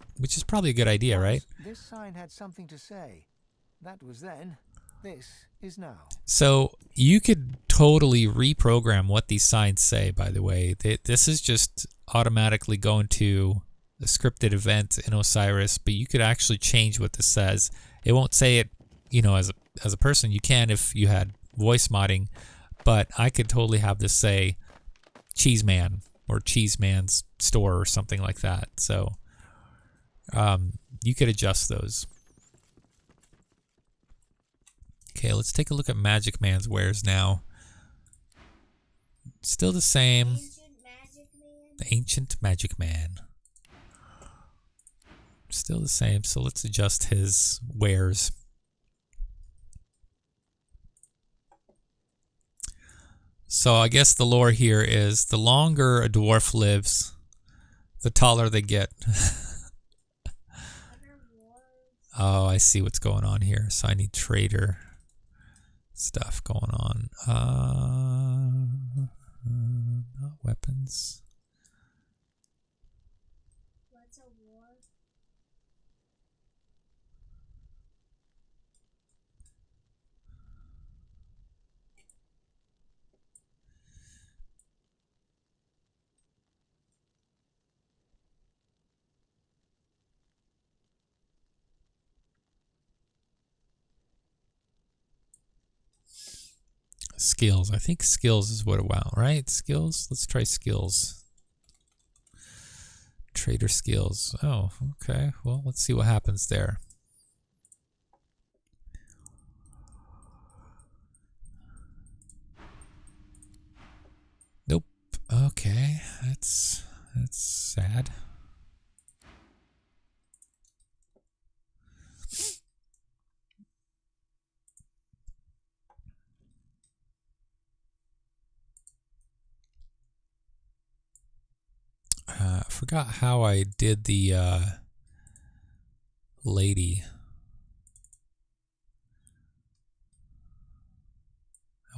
probably a good idea, right? This sign had something to say. That was then. This is now. So you could totally reprogram what these signs say, by the way. This is just automatically going to a scripted event in Osiris, but you could actually change what this says. It won't say it, you know, as a person. You can if you had voice modding, but I could totally have this say Cheese Man or Cheese Man's store or something like that. So you could adjust those. Okay, let's take a look at Magic Man's wares now. Still the same. The Ancient Magic Man. Still the same, so let's adjust his wares. So I guess the lore here is the longer a dwarf lives, the taller they get. Oh, I see what's going on here. So I need trader stuff going on. Not weapons. What's a war? Skills. I think skills is what I want, right? Skills? Let's try skills. Trader skills. Oh, okay. Well, let's see what happens there. Nope. Okay. That's sad. I forgot how I did the lady.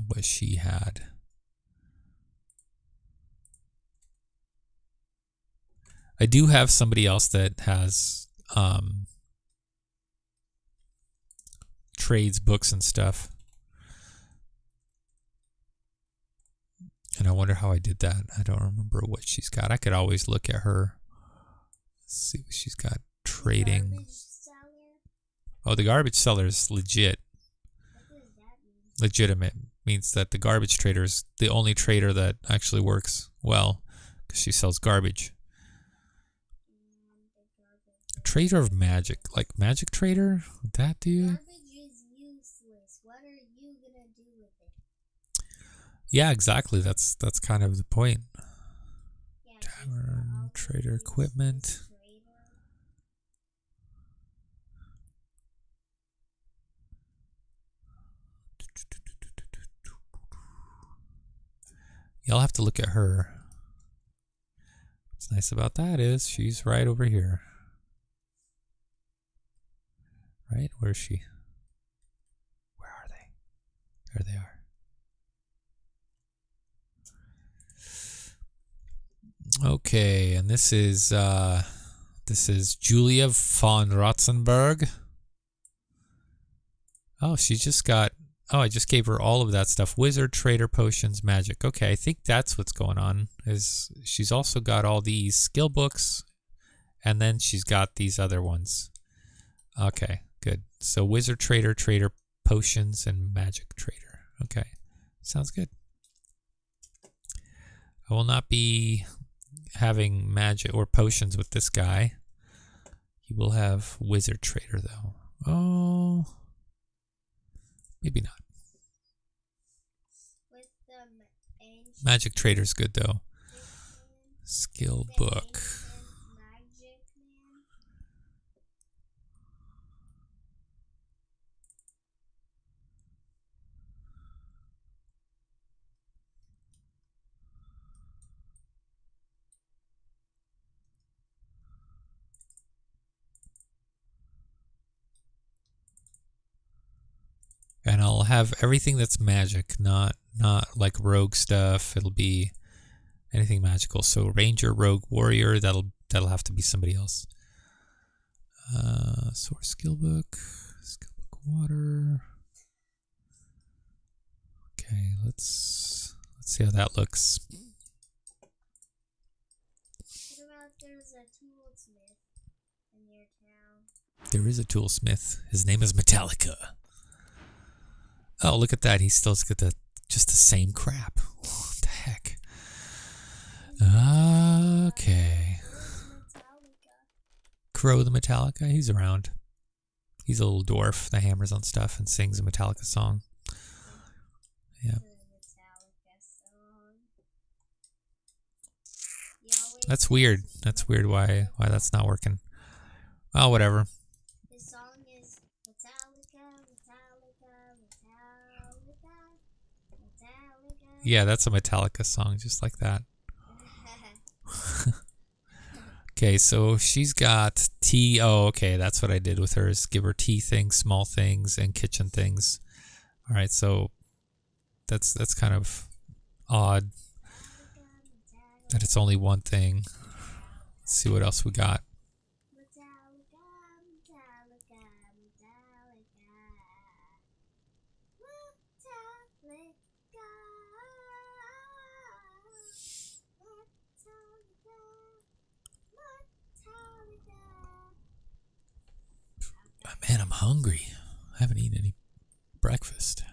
What she had. I do have somebody else that has trades books and stuff. And I wonder how I did that. I don't remember what she's got. I could always look at her. Let's see what she's got. Trading. Garbage seller? Oh, the garbage seller is legit. What does that mean? Legitimate means that the garbage trader is the only trader that actually works well because she sells garbage. A trader of magic, like magic trader? Would that do? Garbage is useless. What are you gonna do with it? Yeah, exactly. That's kind of the point. Yeah, Tavern, trader equipment. You'll have to look at her. What's nice about that is she's right over here. Right? Where is she? Where are they? There they are. Okay, and this is Julia von Rotzenberg. Oh, she just got. Oh, I just gave her all of that stuff. Wizard, trader, potions, magic. Okay, I think that's what's going on. Is she's also got all these skill books, and then she's got these other ones. Okay, good. So wizard, trader, trader, potions, and magic trader. Okay, sounds good. I will not be having magic or potions with this guy. He will have wizard trader though. Oh, maybe not. With the ancient Magic trader's good though. man, Skill the book. ancient magic man. And I'll have everything that's magic, not like rogue stuff. It'll be anything magical. So ranger, rogue, warrior, that'll have to be somebody else. Source skill book water. Okay, let's see how that looks. What about there's a toolsmith in your town? There is a toolsmith. His name is Metallica. Oh, look at that. He still's got just the same crap. What the heck? Okay. Metallica. Crow the Metallica. He's around. He's a little dwarf that hammers on stuff and sings a Metallica song. Yeah. The Metallica song. You always That's weird. That's weird why that's not working. Oh, whatever. The song is Metallica, Metallica, Metallica, Metallica. Yeah, that's a Metallica song just like that. Okay, so she's got tea. Oh, okay, that's what I did with her is give her tea things, small things, and kitchen things. All right, so that's kind of odd that it's only one thing. Let's see what else we got. Metallica, Metallica, Metallica. Metallica. Oh, man, I'm hungry. I haven't eaten any breakfast.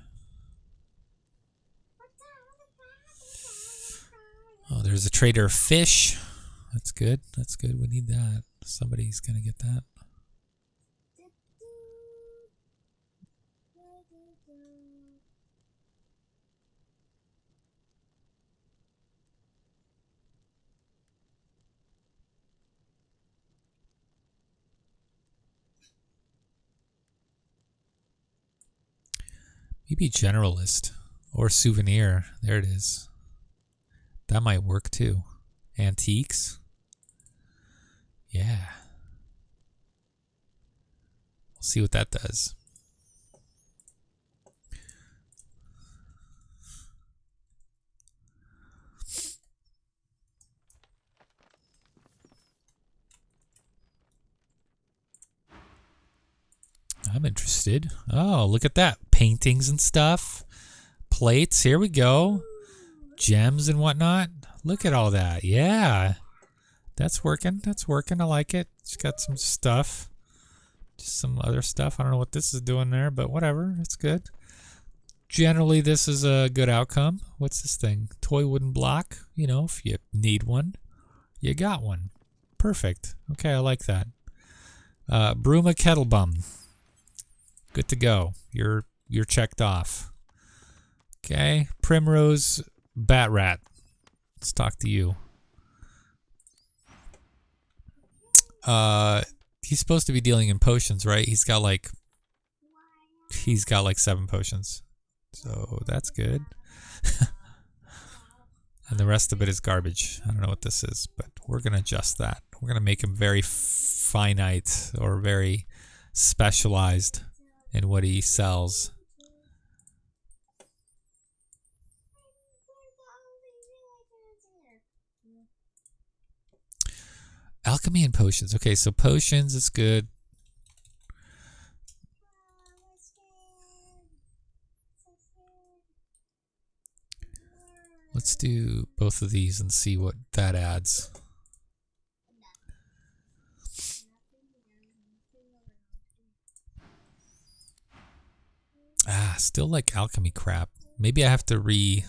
Oh, there's a trader of fish. That's good. That's good. We need that. Somebody's going to get that. Maybe generalist or souvenir. There it is. That might work too. Antiques. Yeah. We'll see what that does. I'm interested. Oh, look at that. Paintings and stuff. Plates. Here we go. gems and whatnot. Look at all that. Yeah. That's working. That's working. I like it. It's got some stuff. Just some other stuff. I don't know what this is doing there, but whatever. It's good. Generally, this is a good outcome. What's this thing? Toy wooden block. You know, if you need one, you got one. Perfect. Okay, I like that. Bruma Kettlebum. Good to go. You're checked off. Okay. Primrose Bat Rat. Let's talk to you. He's supposed to be dealing in potions, right? He's got like 7 potions. So that's good. And the rest of it is garbage. I don't know what this is, but we're going to adjust that. We're going to make him very finite or very specialized in what he sells. Alchemy and Potions. Okay, so potions is good. Let's do both of these and see what that adds. Still like alchemy crap. Maybe I have to redo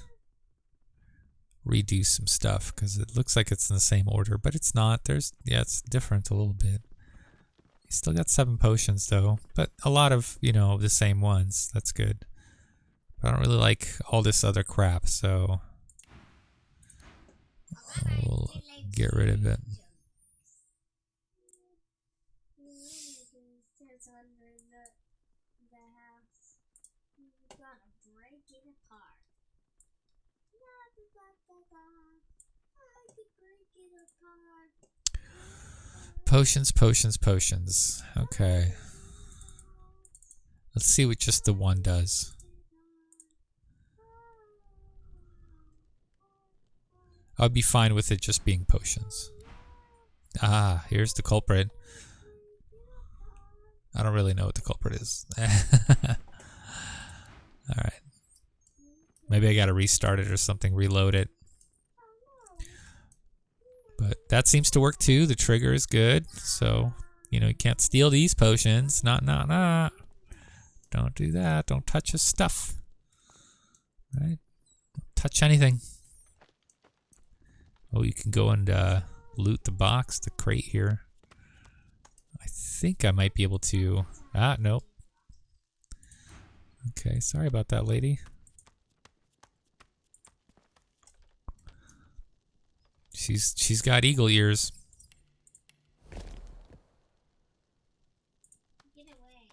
some stuff because it looks like it's in the same order, but it's not. It's different a little bit. You still got 7 potions though, but a lot of, the same ones. That's good. But I don't really like all this other crap, so we'll get rid of it. Potions, potions, potions. Okay. Let's see what just the one does. I'd be fine with it just being potions. Here's the culprit. I don't really know what the culprit is. Alright. Maybe I gotta restart it or something, reload it. But that seems to work too. The trigger is good. So, you can't steal these potions. Don't do that. Don't touch his stuff. Right? Don't touch anything. Oh, you can go and loot the box, the crate here. I think I might be able to... nope. Okay, sorry about that, lady. She's got eagle ears. Get away.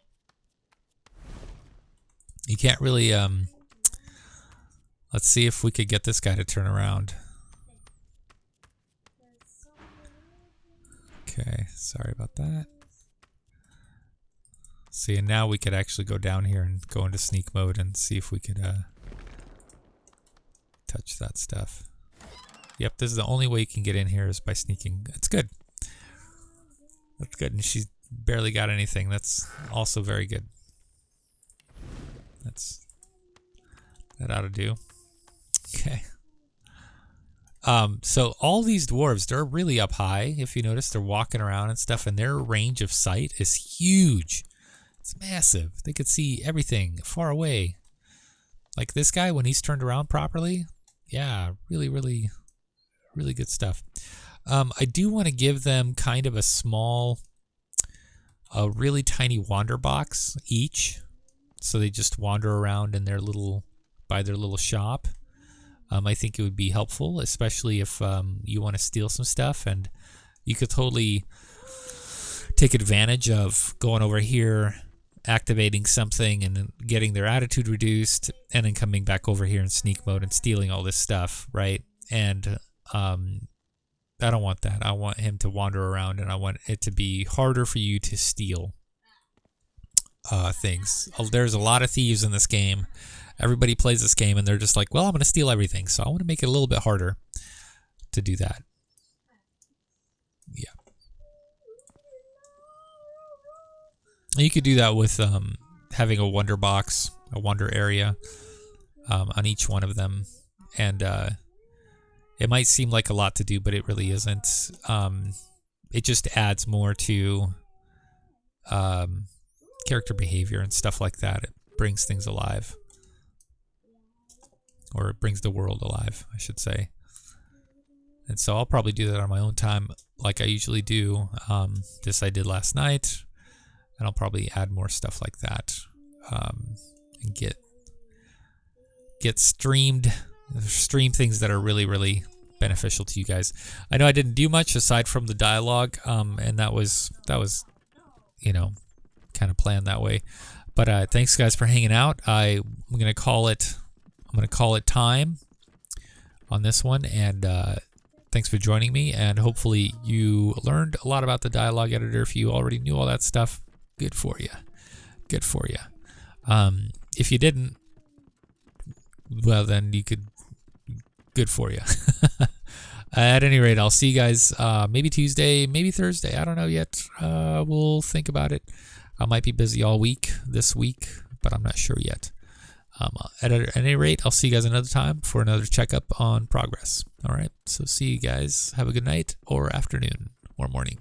You can't really let's see if we could get this guy to turn around. Okay, sorry about that. See, and now we could actually go down here and go into sneak mode and see if we could touch that stuff. Yep, this is the only way you can get in here is by sneaking. It's good. That's good. And she's barely got anything. That's also very good. That ought to do. Okay. So all these dwarves, they're really up high. If you notice, they're walking around and stuff, and their range of sight is huge. It's massive. They could see everything far away. Like this guy, when he's turned around properly, yeah, really, really, really good stuff. I do want to give them kind of a really tiny wander box each. So they just wander around in by their little shop. I think it would be helpful, especially if you want to steal some stuff, and you could totally take advantage of going over here, activating something and getting their attitude reduced, and then coming back over here in sneak mode and stealing all this stuff, right? And I don't want that. I want him to wander around, and I want it to be harder for you to steal things. There's a lot of thieves in this game. Everybody plays this game and they're just like, well, I'm going to steal everything. So I want to make it a little bit harder to do that. Yeah. You could do that with having a wonder box, a wonder area on each one of them. And It might seem like a lot to do, but it really isn't. It just adds more to character behavior and stuff like that. It brings things alive. Or it brings the world alive, I should say. And so I'll probably do that on my own time like I usually do. This I did last night. And I'll probably add more stuff like that. And get stream things that are really, really beneficial to you guys. I know I didn't do much aside from the dialogue, and that was you know, kind of planned that way. But thanks guys for hanging out. I'm gonna call it time on this one, and thanks for joining me, and hopefully you learned a lot about the dialogue editor. If you already knew all that stuff, good for you. If you didn't, well, then you could, good for you. At any rate, I'll see you guys maybe Tuesday, maybe Thursday. I don't know yet. We'll think about it. I might be busy all week this week, but I'm not sure yet. At any rate, I'll see you guys another time for another checkup on progress. All right, so see you guys. Have a good night or afternoon or morning.